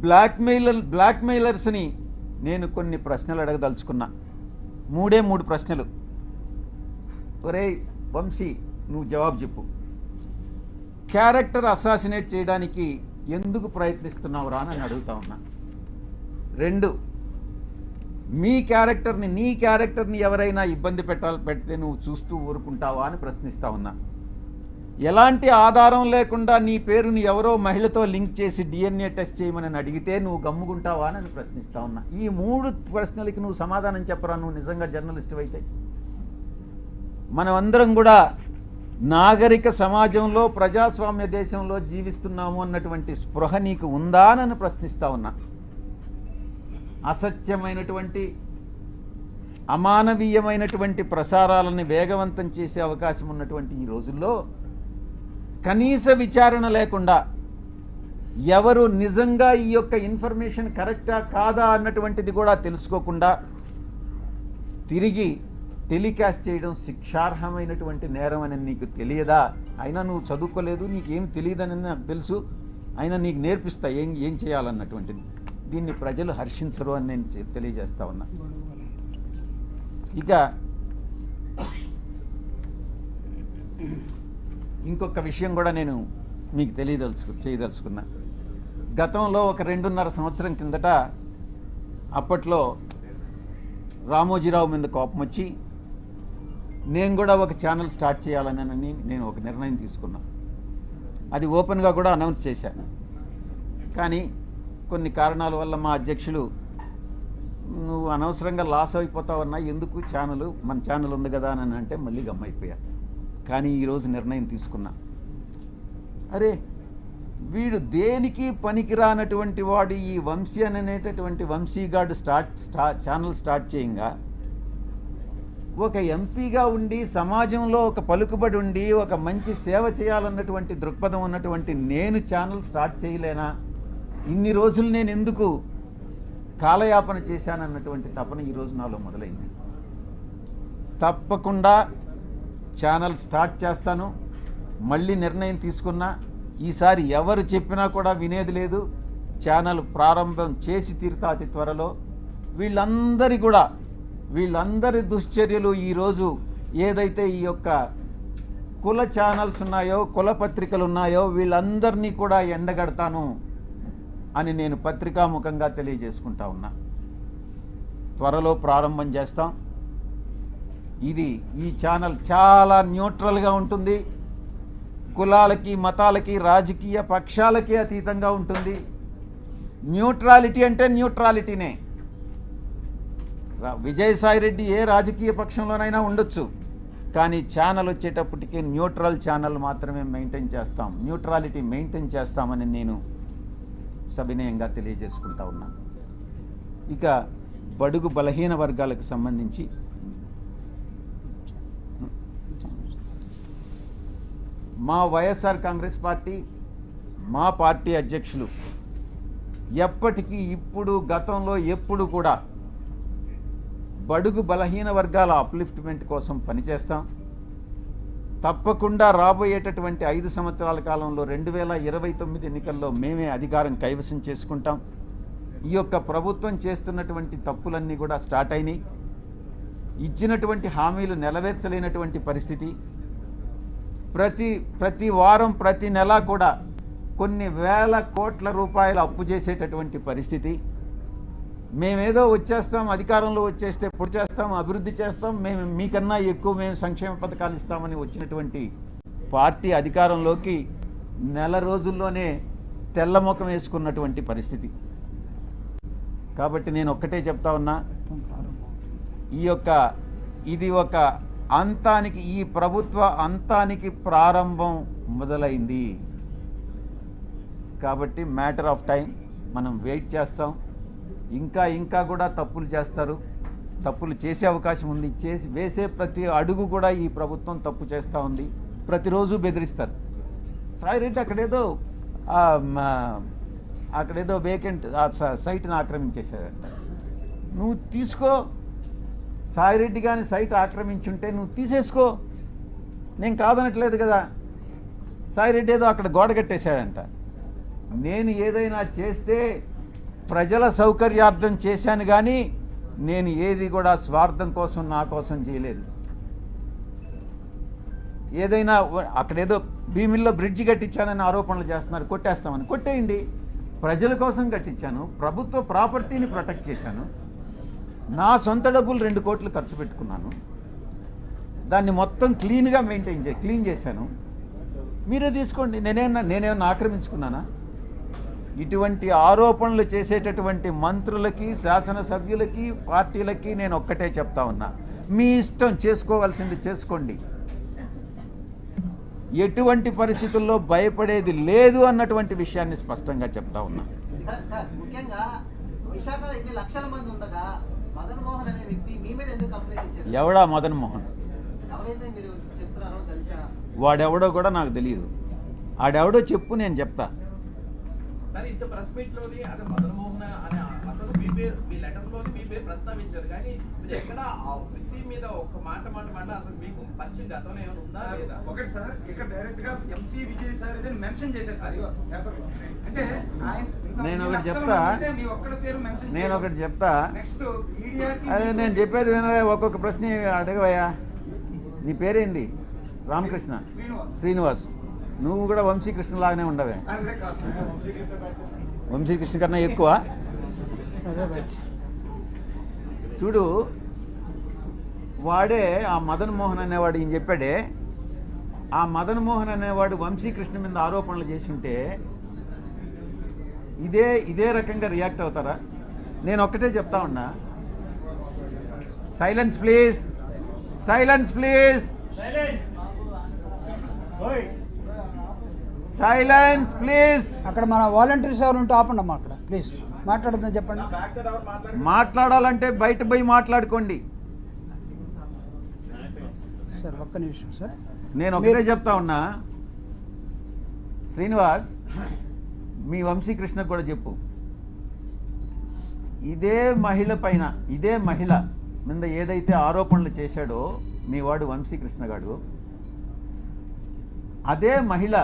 బ్లాక్మెయిలర్స్ని నేను కొన్ని ప్రశ్నలు అడగదలుచుకున్నా. 3 ప్రశ్నలు. ఒరేయ్ వంశీ, నువ్వు జవాబు చెప్పు. క్యారెక్టర్ అసాసినేట్ చేయడానికి ఎందుకు ప్రయత్నిస్తున్నావురా అని అడుగుతా ఉన్నా. 2, నీ క్యారెక్టర్ని ఎవరైనా ఇబ్బంది పెడితే నువ్వు చూస్తూ ఊరుకుంటావా అని ప్రశ్నిస్తా ఉన్నా. ఎలాంటి ఆధారం లేకుండా నీ పేరుని ఎవరో మహిళతో లింక్ చేసి DNA టెస్ట్ చేయమని అడిగితే నువ్వు గమ్ముకుంటావా అని ప్రశ్నిస్తా ఉన్నా. ఈ 3 ప్రశ్నలకి నువ్వు సమాధానం చెప్పరా, నువ్వు నిజంగా జర్నలిస్ట్ అయితే. మనమందరం కూడా నాగరిక సమాజంలో, ప్రజాస్వామ్య దేశంలో జీవిస్తున్నాము అన్నటువంటి స్పృహ నీకు ఉందా అని ప్రశ్నిస్తా ఉన్నా. అసత్యమైనటువంటి, అమానవీయమైనటువంటి ప్రసారాలను వేగవంతం చేసే అవకాశం ఉన్నటువంటి ఈ రోజుల్లో కనీస విచారణ లేకుండా ఎవరు నిజంగా ఈ యొక్క ఇన్ఫర్మేషన్ కరెక్టా కాదా అన్నటువంటిది కూడా తెలుసుకోకుండా తిరిగి టెలికాస్ట్ చేయడం శిక్షార్హమైనటువంటి నేరం అని నీకు తెలియదా? అయినా నువ్వు చదువుకోలేదు, నీకేం తెలియదని నాకు తెలుసు, అయినా నీకు నేర్పిస్తా ఏం చేయాలన్నటువంటిది. దీన్ని ప్రజలు హర్షించరు అని నేను తెలియజేస్తా ఉన్నా. ఇక ఇంకొక విషయం కూడా నేను మీకు చేయదలుచుకున్నా. గతంలో ఒక 2.5 సంవత్సరం కిందట అప్పట్లో రామోజీరావు మీద కోపం వచ్చి నేను కూడా ఒక ఛానల్ స్టార్ట్ చేయాలని నేను ఒక నిర్ణయం తీసుకున్నా. అది ఓపెన్గా కూడా అనౌన్స్ చేశాను. కానీ కొన్ని కారణాల వల్ల మా అధ్యక్షులు నువ్వు అనవసరంగా లాస్ అయిపోతావన్నా, ఎందుకు మన ఛానల్ ఉంది కదా అని అంటే మళ్ళీ గమ్మైపోయా. కానీ ఈరోజు నిర్ణయం తీసుకున్నా. అరే వీడు దేనికి పనికిరానటువంటి వాడు ఈ వంశీ అనేటటువంటి వంశీగాడు ఛానల్ స్టార్ట్ చేయంగా ఒక ఎంపీగా ఉండి సమాజంలో ఒక పలుకుబడి ఉండి ఒక మంచి సేవ చేయాలన్నటువంటి దృక్పథం ఉన్నటువంటి నేను ఛానల్ స్టార్ట్ చేయలేనా? ఇన్ని రోజులు నేను ఎందుకు కాలయాపన చేశానన్నటువంటి తపన ఈరోజు నాలో మొదలైంది. తప్పకుండా ఛానల్ స్టార్ట్ చేస్తాను. మళ్ళీ నిర్ణయం తీసుకున్నా. ఈసారి ఎవరు చెప్పినా కూడా వినేది లేదు. ఛానల్ ప్రారంభం చేసి తీరుతా అతి త్వరలో. వీళ్ళందరి దుశ్చర్యలు ఈరోజు ఏదైతే ఈ యొక్క కుల ఛానల్స్ ఉన్నాయో, కుల పత్రికలు ఉన్నాయో, వీళ్ళందరినీ కూడా ఎండగడతాను అని నేను పత్రికాముఖంగా తెలియజేసుకుంటా ఉన్నా. త్వరలో ప్రారంభం చేస్తాం. ఈ ఛానల్ చాలా న్యూట్రల్గా ఉంటుంది. కులాలకి, మతాలకి, రాజకీయ పక్షాలకి అతీతంగా ఉంటుంది. న్యూట్రాలిటీ అంటే న్యూట్రాలిటీనే. విజయసాయిరెడ్డి ఏ రాజకీయ పక్షంలోనైనా ఉండొచ్చు, కానీ ఛానల్ వచ్చేటప్పటికి న్యూట్రల్ ఛానల్ మాత్రమే మెయింటైన్ చేస్తాం, న్యూట్రాలిటీ మెయింటైన్ చేస్తామని నేను సవినయంగా తెలియజేసుకుంటా ఉన్నాను. ఇక బడుగు బలహీన వర్గాలకు సంబంధించి మా వైఎస్ఆర్ కాంగ్రెస్ పార్టీ, మా పార్టీ అధ్యక్షులు ఎప్పటికీ, ఇప్పుడు, గతంలో ఎప్పుడు కూడా బడుగు బలహీన వర్గాల అప్లిఫ్ట్మెంట్ కోసం పనిచేస్తాం. తప్పకుండా రాబోయేటటువంటి 5 సంవత్సరాల కాలంలో 2029 ఎన్నికల్లో మేమే అధికారం కైవసం చేసుకుంటాం. ఈ యొక్క ప్రభుత్వం చేస్తున్నటువంటి తప్పులన్నీ కూడా స్టార్ట్ అయినాయి. ఇచ్చినటువంటి హామీలు నెరవేర్చలేనటువంటి పరిస్థితి. ప్రతి వారం, ప్రతి నెల కూడా కొన్ని వేల కోట్ల రూపాయలు అప్పు చేసేటటువంటి పరిస్థితి. మేమేదో వచ్చేస్తాం, అధికారంలో వచ్చేస్తే పొడి చేస్తాం, అభివృద్ధి చేస్తాం, మేము మీకన్నా ఎక్కువ మేము సంక్షేమ పథకాలు ఇస్తామని వచ్చినటువంటి పార్టీ అధికారంలోకి నెల రోజుల్లోనే తెల్లముఖం వేసుకున్నటువంటి పరిస్థితి. కాబట్టి నేను ఒక్కటే చెప్తా ఉన్నా, ఇది ఒక అంతానికి, ఈ ప్రభుత్వ అంతానికి ప్రారంభం మొదలైంది. కాబట్టి మ్యాటర్ ఆఫ్ టైం, మనం వెయిట్ చేస్తాం. ఇంకా కూడా తప్పులు చేస్తారు, తప్పులు చేసే అవకాశం ఉంది. వేసే ప్రతి అడుగు కూడా ఈ ప్రభుత్వం తప్పు చేస్తూ ఉంది. ప్రతిరోజు బెదిరిస్తారు. సాయిరెడ్డి అక్కడేదో వేకెంట్ సైట్ని ఆక్రమించేశారంట. నువ్వు తీసుకో. సాయిరెడ్డి కానీ సైట్ ఆక్రమించుంటే నువ్వు తీసేసుకో, నేను కాదనట్లేదు కదా. సాయిరెడ్డి ఏదో అక్కడ గోడ కట్టేశాడంట. నేను ఏదైనా చేస్తే ప్రజల సౌకర్యార్థం చేశాను కానీ నేను ఏది కూడా స్వార్థం కోసం నా కోసం చేయలేదు. ఏదైనా అక్కడేదో భీమిల్లో బ్రిడ్జి కట్టించానని ఆరోపణలు చేస్తున్నారు, కొట్టేస్తామని. కొట్టేయండి, ప్రజల కోసం కట్టించాను, ప్రభుత్వ ప్రాపర్టీని ప్రొటెక్ట్ చేశాను, నా సొంత డబ్బులు 2 కోట్లు ఖర్చు పెట్టుకున్నాను, దాన్ని మొత్తం క్లీన్గా క్లీన్ చేశాను. మీరే తీసుకోండి, నేనేమన్నా ఆక్రమించుకున్నానా? ఇటువంటి ఆరోపణలు చేసేటటువంటి మంత్రులకి, శాసనసభ్యులకి, పార్టీలకి నేను ఒక్కటే చెప్తా ఉన్నా, మీ ఇష్టం, చేసుకోవాల్సింది చేసుకోండి. ఎటువంటి పరిస్థితుల్లో భయపడేది లేదు అన్నటువంటి విషయాన్ని స్పష్టంగా చెప్తా ఉన్నా. ఎవడా మదన్ మోహన్? వాడెవడో కూడా నాకు తెలియదు. ఆడెవడో చెప్పు, నేను చెప్తా. సార్, ఇంత ప్రెస్ మీట్ లోని అదే మదన్ మోహన్ అనే అతను మీ పేరు, మీ లెటర్ లోని మీ పేరు ప్రస్తావించారు, కానీ మీరు ఎక్కడ ఆ వ్యక్తి మీద ఒక మాట అసలు మీకు పరిచయం గతంలో ఏమైనా ఉందా లేదా? ఒకటి సార్, ఇక్కడ డైరెక్ట్ గా ఎంపీ విజయ్ సార్ మెన్షన్ చేశారు సార్ పేపర్ లో. అంటే నేను ఒకటి చెప్తా, నెక్స్ట్ మీడియాకి అదే నేను చెప్పేది వినవే. ఒక్కొక్క ప్రశ్న అడగవయ్యా. నీ పేరేంటి? రామకృష్ణ శ్రీనివాస్. నువ్వు కూడా వంశీకృష్ణ లాగానే ఉండవే. వంశీకృష్ణ కన్నా ఎక్కువ. చూడు, వాడే ఆ మదన్ మోహన్ అనేవాడు ఈయన చెప్పాడే, ఆ మదన్ మోహన్ అనేవాడు వంశీకృష్ణ మీద ఆరోపణలు చేసి ఉంటే ఇదే రకంగా రియాక్ట్ అవుతారా? నేను ఒక్కటే చెప్తా ఉన్నా, silence please, silence please, silence please. అక్కడ మన వాలంటీర్స్ ఎవరు ఉంటే ఆపండమ్మా అక్కడ ప్లీజ్. మాట్లాడుతుందని చెప్పండి. మాట్లాడాలంటే బయట పోయి మాట్లాడుకోండి సార్. ఒక్క నిమిషం సార్, నేను ఒకటే చెప్తా ఉన్నా, శ్రీనివాస్, మీ వంశీకృష్ణకు కూడా చెప్పు, ఇదే మహిళ మీద ఏదైతే ఆరోపణలు చేశాడో మీ వాడు వంశీకృష్ణ గారు, అదే మహిళ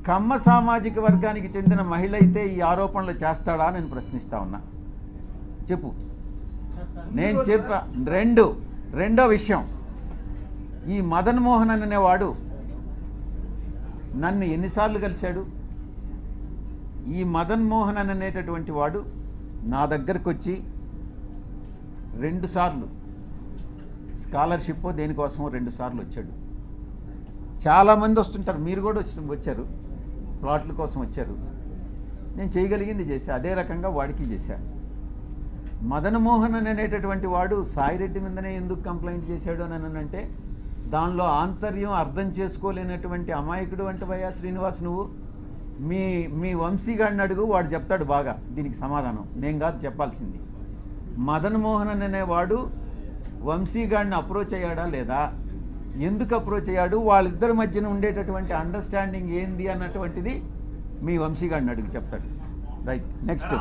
కమ్మ సామాజిక వర్గానికి చెందిన మహిళ అయితే ఈ ఆరోపణలు చేస్తాడా నేను ప్రశ్నిస్తా ఉన్నా. చెప్పు. నేను చెప్పా. రెండో విషయం, ఈ మదన్ మోహన్ అనేవాడు నన్ను ఎన్నిసార్లు కలిశాడు? ఈ మదన్ మోహన్ అనేటటువంటి వాడు నా దగ్గరకు వచ్చి 2 సార్లు స్కాలర్షిప్ దేనికోసమో 2 సార్లు వచ్చాడు. చాలామంది వస్తుంటారు, మీరు కూడా వచ్చారు, ప్లాట్ల కోసం వచ్చారు. నేను చేయగలిగింది చేశా, అదే రకంగా వాడికి చేశా. మదన్ మోహన్ అనేటటువంటి వాడు సాయిరెడ్డి మీదనే ఎందుకు కంప్లైంట్ చేశాడు అని అంటే, దానిలో ఆంతర్యం అర్థం చేసుకోలేనటువంటి అమాయకుడు అంటవయ్యా శ్రీనివాస్ నువ్వు. మీ వంశీగాడిని అడుగు, వాడు చెప్తాడు బాగా దీనికి సమాధానం, నేను కాదు చెప్పాల్సింది. మదన్ మోహన్ అనేవాడు వంశీగాడిని అప్రోచ్ అయ్యాడా లేదా, ఎందుకు అప్రోచ్ అయ్యాడు, వాళ్ళిద్దరి మధ్యన ఉండేటటువంటి అండర్స్టాండింగ్ ఏంది అన్నటువంటిది మీ వంశీగాడిని అడుగు, చెప్తాడు. Right, next.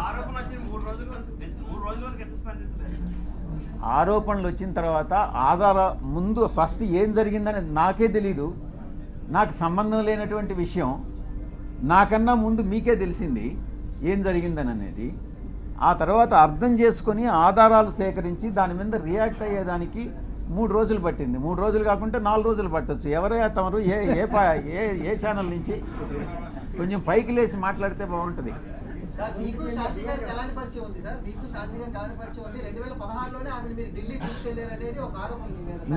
ఆరోపణలు వచ్చిన తర్వాత ముందు ఫస్ట్ ఏం జరిగిందని నాకే తెలీదు, నాకు సంబంధం లేనటువంటి విషయం. నాకన్నా ముందు మీకే తెలిసింది ఏం జరిగిందని అనేది. ఆ తర్వాత అర్థం చేసుకొని ఆధారాలు సేకరించి దాని మీద రియాక్ట్ అయ్యేదానికి 3 రోజులు పట్టింది. 3 రోజులు కాకుంటే 4 రోజులు పట్టచ్చు. ఎవరైనా తమరు ఏ ఛానల్ నుంచి కొంచెం పైకి లేచి మాట్లాడితే బాగుంటుంది.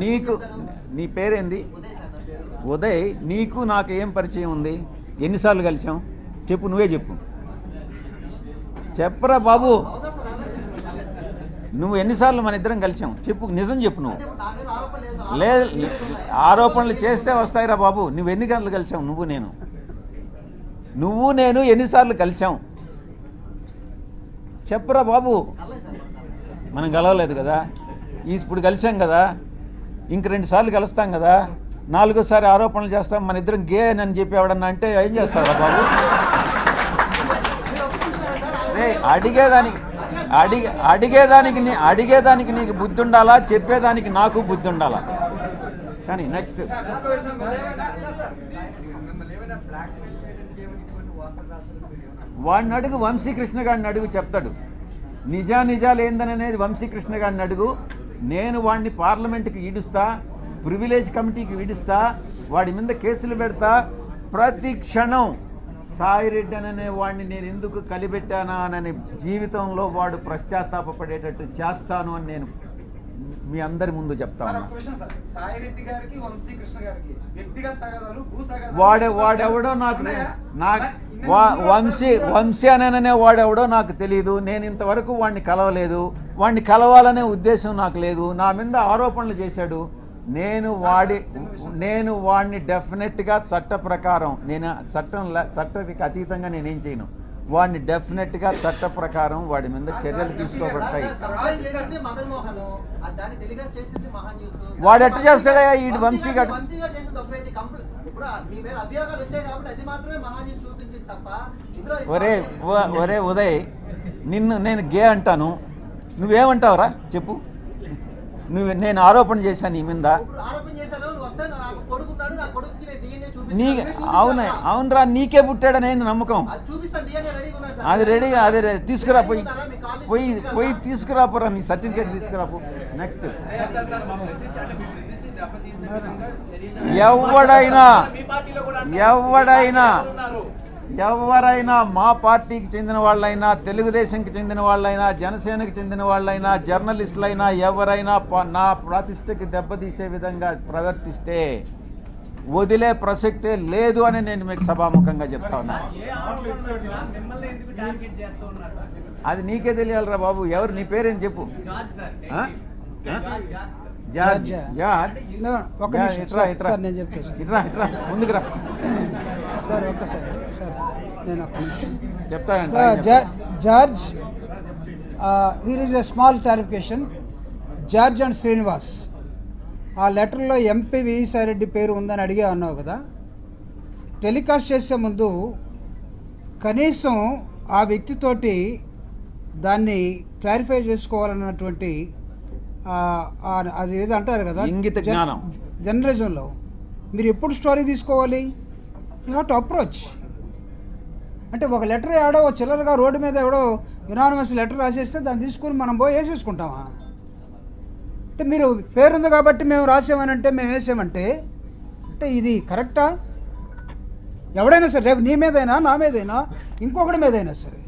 నీకు, నీ పేరేంది? ఉదయ్. నీకు నాకు ఏం పరిచయం ఉంది? ఎన్నిసార్లు కలిసాం చెప్పు, నువ్వే చెప్పు. చెప్పరా బాబు, నువ్వు ఎన్నిసార్లు మన ఇద్దరం కలిసాం చెప్పు, నిజం చెప్పు. నువ్వు లేదు, ఆరోపణలు చేస్తే వస్తాయిరా బాబు. నువ్వు ఎన్ని గంటలు కలిసావు? నువ్వు నేను ఎన్నిసార్లు కలిసాం చెప్పరా బాబు. మనం కలవలేదు కదా, ఇప్పుడు కలిసాం కదా, ఇంక 2 సార్లు కలుస్తాం కదా, 4వసారి ఆరోపణలు చేస్తాం మన ఇద్దరం గే అని చెప్పి ఎవడన్నా అంటే ఏం చేస్తారా బాబు? అడిగేదానికి అడిగేదానికి నీకు బుద్ధి ఉండాలా, చెప్పేదానికి నాకు బుద్ధి ఉండాలా. కానీ నెక్స్ట్ వాడిని అడుగు, వంశీకృష్ణ గారిని అడుగు, చెప్తాడు. నిజాలు ఏందనేది వంశీకృష్ణ గారిని అడుగు. నేను వాడిని పార్లమెంట్కి ఈడుస్తా, ప్రివిలేజ్ కమిటీకి ఈడుస్తా, వాడి మీద కేసులు పెడతా. ప్రతి క్షణం సాయిరెడ్డి అనే వాడిని నేను ఎందుకు కలిపెట్టానా అని జీవితంలో వాడు పశ్చాత్తాపపడేటట్టు చేస్తాను అని నేను మీ అందరి ముందు చెప్తా ఉన్నా. సాయిరెడ్డి గారికి వంశీకృష్ణ గారికి వ్యక్తిగత తగాదాలు, భూ తగాదాలు వాడెవడో నాకు వంశీ అనే వాడెవడో నాకు తెలియదు. నేను ఇంతవరకు వాడిని కలవలేదు. వాడిని కలవాలనే ఉద్దేశం నాకు లేదు. నా మీద ఆరోపణలు చేశాడు. నేను వాడిని డెఫినెట్గా చట్ట ప్రకారం, నేను చట్టకి అతీతంగా నేనేం చేయను. వాడిని డెఫినెట్గా చట్ట ప్రకారం వాడి మీద చర్యలు తీసుకోబడతాయి. వాడు ఎట్ట చేస్తాడయ్యా ఈ వంశీ గారు? ఒరే ఉదయ్, నిన్ను నేను గే అంటాను, నువ్వేమంటావురా చెప్పు? నేను ఆరోపణ చేశాను నీ మీద. అవునరా, నీకే పుట్టాడనే నమ్మకం. అది రెడీగా, అదే తీసుకురా, పోయి తీసుకురాపోరా, నీ సర్టిఫికేట్ తీసుకురాపో. నెక్స్ట్ ఎవరైనా మా పార్టీకి చెందిన వాళ్ళైనా, తెలుగుదేశంకి చెందిన వాళ్ళైనా, జనసేనకి చెందిన వాళ్ళైనా, జర్నలిస్టులైనా ఎవరైనా నా ప్రతిష్టకి దెబ్బతీసే విధంగా ప్రవర్తిస్తే వదిలే ప్రసక్తే లేదు అని నేను మీకు సభాముఖంగా చెప్తా ఉన్నా. అది నీకే తెలియాలిరా బాబు. ఎవరు, నీ పేరేం చెప్పు? ముందుకురా. George, here is a small clarification. George and Srinivas, ఆ లెటర్లో ఎంపీ విజయసాయిరెడ్డి పేరు ఉందని అడిగే అన్నావు కదా. టెలికాస్ట్ చేసే ముందు కనీసం ఆ వ్యక్తితోటి దాన్ని క్లారిఫై చేసుకోవాలన్నటువంటి అది ఏదో అంటారు కదా, ఇంగిత జ్ఞానం, జర్నలిజంలో మీరు ఎప్పుడు స్టోరీ తీసుకోవాలి? You have to approach. అంటే ఒక లెటర్ ఆడో చిల్లరగా రోడ్డు మీద ఎవడో యునానిమస్ లెటర్ రాసేస్తే దాన్ని తీసుకుని మనం పోయి వేసేసుకుంటామా? అంటే మీరు పేరుంది కాబట్టి మేము రాసామనంటే, మేము వేసామంటే, అంటే ఇది కరెక్టా? ఎవడైనా సరే, రేపు నీ మీదైనా, నా మీదైనా, ఇంకొకటి మీదైనా సరే,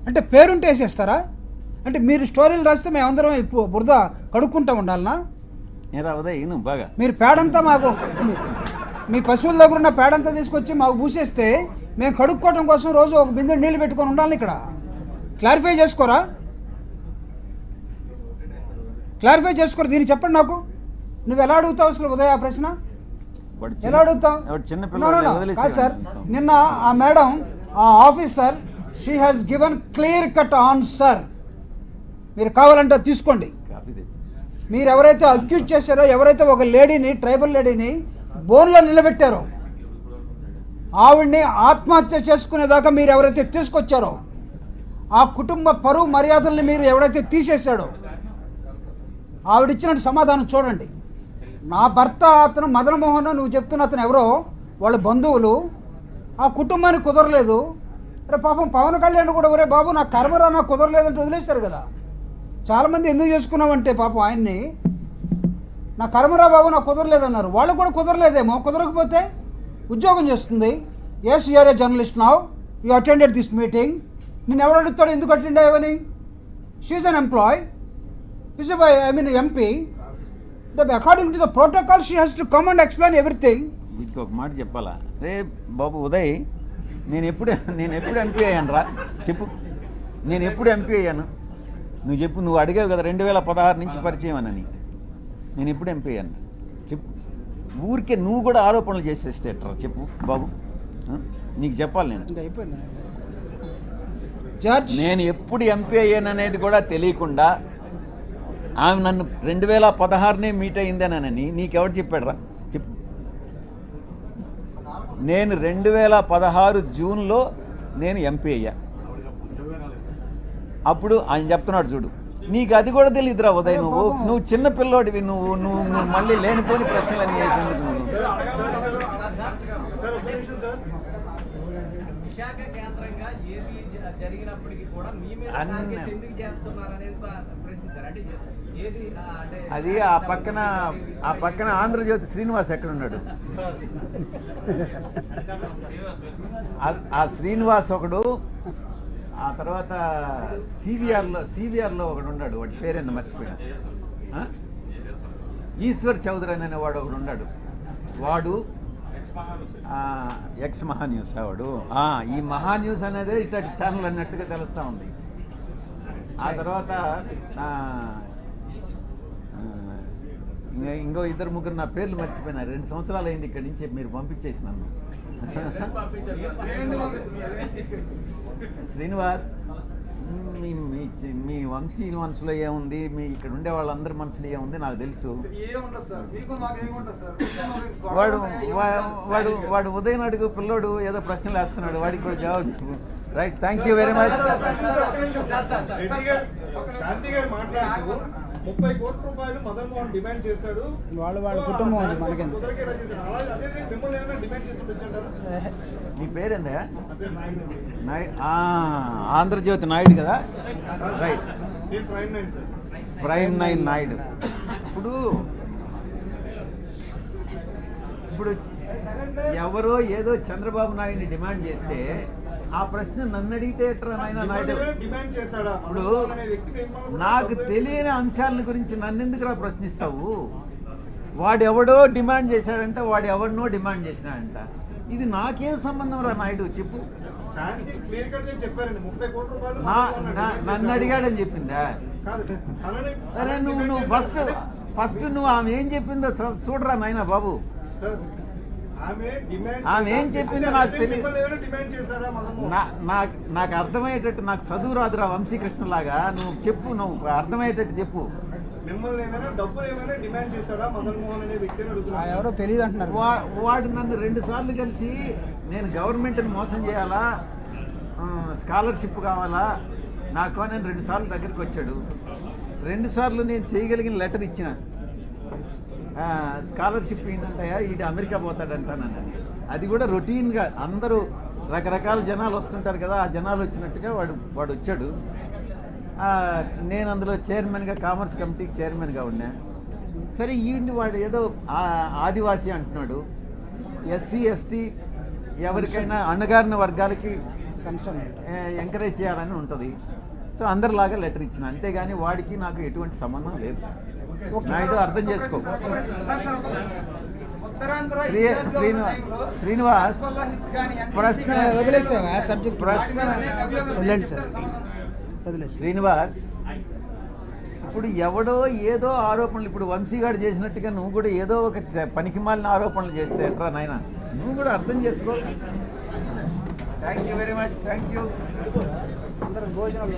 అంటే పేరుంటే వేసేస్తారా? అంటే మీరు స్టోరీలు రాస్తే మేమందరం బురద కడుక్కుంటూ ఉండాలనా? బాగా మీరు పేడంతా మాకు, మీ పశువుల దగ్గర ఉన్న పేడంతా తీసుకొచ్చి మాకు పూసేస్తే మేము కడుక్కోవడం కోసం రోజు ఒక బిందె నీళ్ళు పెట్టుకొని ఉండాలి. ఇక్కడ క్లారిఫై చేసుకోరా? క్లారిఫై చేసుకోరు. దీన్ని చెప్పండి నాకు. నువ్వు ఎలా అడుగుతావు అసలు ఉదయ ఆ ప్రశ్న? ఎలా అడుగుతావు? కాదు సార్, నిన్న ఆ మేడం, ఆ officer, she has given clear cut answer. మీరు కావాలంటే తీసుకోండి. మీరు ఎవరైతే అక్యూజ్ చేశారో, ఎవరైతే ఒక లేడీని, ట్రైబల్ లేడీని బోన్లో నిలబెట్టారో, ఆవిడ్ని ఆత్మహత్య చేసుకునేదాకా మీరు ఎవరైతే తీసుకొచ్చారో, ఆ కుటుంబ పరువు మర్యాదల్ని మీరు ఎవరైతే తీసేశాడో, ఆవిడిచ్చినట్టు సమాధానం చూడండి. నా భర్త అతను మదన్మోహన్, నువ్వు చెప్తున్న అతను ఎవరో, వాళ్ళ బంధువులు, ఆ కుటుంబానికి కుదరలేదు. అరే పాపం పవన్ కళ్యాణ్ కూడా, ఒరే బాబు నా కర్మరా, నాకు కుదరలేదంటే వదిలేశారు కదా. చాలామంది ఎందుకు చేసుకున్నామంటే పాపం ఆయన్ని, నా కర్మరా బాబు నాకు కుదరలేదన్నారు. వాళ్ళు కూడా కుదరలేదేమో. కుదరకపోతే ఉద్యోగం చేస్తుంది. Yes, you are a journalist now, you attended this meeting. నేను ఎవరు అడుగుతాడు ఎందుకు అటెండ్ అయ్యావని? She is an employee, is MP. According to the protocol she has to come and explain everything. వీటికి ఒక మాట చెప్పాలా? రే బాబు ఉదయ్, నేను ఎప్పుడు ఎంపీ అయ్యాను రా చెప్పు? నేను ఎప్పుడు ఎంపీ అయ్యాను? నువ్వు చెప్పు. నువ్వు అడిగావు కదా 2016 నుంచి పరిచయం అని. నేను ఎప్పుడు ఎంపీ అయ్యాను చెప్పు? ఊరికే నువ్వు కూడా ఆరోపణలు చేసేస్తే ఎట్రా చెప్పు బాబు? నీకు చెప్పాలి. నేను ఎప్పుడు ఎంపీ అయ్యాను అనేది కూడా తెలియకుండా ఆమె నన్ను 2016 మీట్ అయిందేనని నీకెవరు చెప్పాడు రా చెప్పు? నేను 2016 జూన్లో నేను ఎంపీ అయ్యా. అప్పుడు ఆయన చెప్తున్నాడు చూడు, నీకు అది కూడా తెలియదురా ఉదయ్, నువ్వు చిన్న పిల్లోడివి, నువ్వు నువ్వు నువ్వు మళ్ళీ లేనిపోని ప్రశ్నలన్నీ వేసేందుకు నువ్వు. విశాఖ కేంద్రంగా ఏది జరిగినప్పటికీ కూడా మీ మీద టార్గెట్ ఎందుకు చేస్తున్నారు అనేది ప్రశ్నించారు. అంటే ఏది అంటే అది ఆ పక్కన ఆంధ్రజ్యోతి శ్రీనివాస్ ఎక్కడ ఉన్నాడు? ఆ శ్రీనివాస్ ఒకడు, ఆ తర్వాత సివిఆర్లో ఒకడు ఉన్నాడు, వాడి పేరేందో మర్చిపోయాను. ఈశ్వర్ చౌదరి అనే వాడు ఒకడు ఉన్నాడు, వాడు ఎక్స్ మహాన్యూస్ వాడు. ఈ మహాన్యూస్ అనేది ఇట్లాంటి ఛానల్ అన్నట్టుగా తెలుస్తూ ఉంది. ఆ తర్వాత ఇంకో ఇద్దరు ముగ్గురు నా పేర్లు మర్చిపోయినా. 2 సంవత్సరాలు అయింది ఇక్కడి నుంచి మీరు పంపించేసి నన్ను. శ్రీనివాస్, మీ వంశీ మనసులో ఏముంది, మీ ఇక్కడ ఉండే వాళ్ళందరి మనసులో ఏముంది నాకు తెలుసు. వాడు ఉదయం అడుగు పిల్లోడు ఏదో ప్రశ్నలు వేస్తున్నాడు, వాడికి కూడా జవాబు చెప్పు. Right, thank you very much. Shanti గారు మాట్లాడుతూ 30 కోట్ల రూపాయలు మదన్ మోహన్ డిమాండ్ చేశాడు. వాళ్ళ కుటుంబం ఉంది మనకెందుకు. మిమ్మల్ని ఏమైనా డిమాండ్ చేసి వచ్చారు? నీ పేరేందా? నాయుడు, ఆంధ్రజ్యోతి నాయుడు కదా. రైట్, నేను ప్రైమ్ 9 సార్. ప్రైమ్ 9 నాయుడు. ఇప్పుడు ఎవరో ఏదో చంద్రబాబు నాయుడిని డిమాండ్ చేస్తే ఆ ప్రశ్న నన్ను అడిగితే ఎట్రా నాయన నాయుడు? డిమాండ్ చేశాడా? ఇప్పుడు నాకు తెలియని అంశాల గురించి నన్నెందుకురా ప్రశ్నిస్తావు? వాడెవడో డిమాండ్ చేశాడంట, వాడు ఎవరినో డిమాండ్ చేసినాడంట. ఇది నాకేం సంబంధం రా నాయుడు చెప్పు. శాంతి క్లియర్ కట్ గా చెప్పారండి, 30 కోట్ల రూపాయలు నన్ను అడిగాడని చెప్పిందా? సరే, నువ్వు ఫస్ట్ నువ్వు ఆమె ఏం చెప్పిందో చూడరా నాయన బాబు. ఆమె ఏం చెప్పిందో నాకు తెలియదు. నాకు అర్థమయ్యేటట్టు, నాకు చదువు రాదురా వంశీకృష్ణలాగా. నువ్వు చెప్పు, నువ్వు అర్థమయ్యేటట్టు చెప్పు. ఎవరో తెలియదు అంటున్నారు. వాడు నన్ను 2 సార్లు కలిసి నేను గవర్నమెంట్ని మోసం చేయాలా, స్కాలర్షిప్ కావాలా నాకు అని 2 సార్లు దగ్గరికి వచ్చాడు. 2 సార్లు నేను చేయగలిగిన లెటర్ ఇచ్చిన. స్కాలర్షిప్ ఏంటంటాయా, వీడు అమెరికా పోతాడంటానని. అది కూడా రొటీన్గా అందరూ రకరకాల జనాలు వస్తుంటారు కదా, ఆ జనాలు వచ్చినట్టుగా వాడు వచ్చాడు. నేను అందులో చైర్మన్గా, కామర్స్ కమిటీకి చైర్మన్గా ఉన్నా. సరే, ఈవిని వాడు ఏదో ఆదివాసీ అంటున్నాడు, ఎస్సీ ఎస్టీ ఎవరికైనా అణగారిన వర్గాలకి ఎంకరేజ్ చేయాలని ఉంటుంది. సో అందరిలాగా లెటర్ ఇచ్చిన, అంతేగాని వాడికి నాకు ఎటువంటి సంబంధం లేదు. నాయుడు అర్థం చేసుకో. శ్రీనివాస్, శ్రీనివాస్, ఇప్పుడు ఎవడో ఏదో ఆరోపణలు, ఇప్పుడు వంశీగాడు చేసినట్టుగా నువ్వు కూడా ఏదో ఒక పనికిమాలిన ఆరోపణలు చేస్తే ఎట్రా నాయన? నువ్వు కూడా అర్థం చేసుకో. Thank you very much. Thank you. అందరూ భోజనం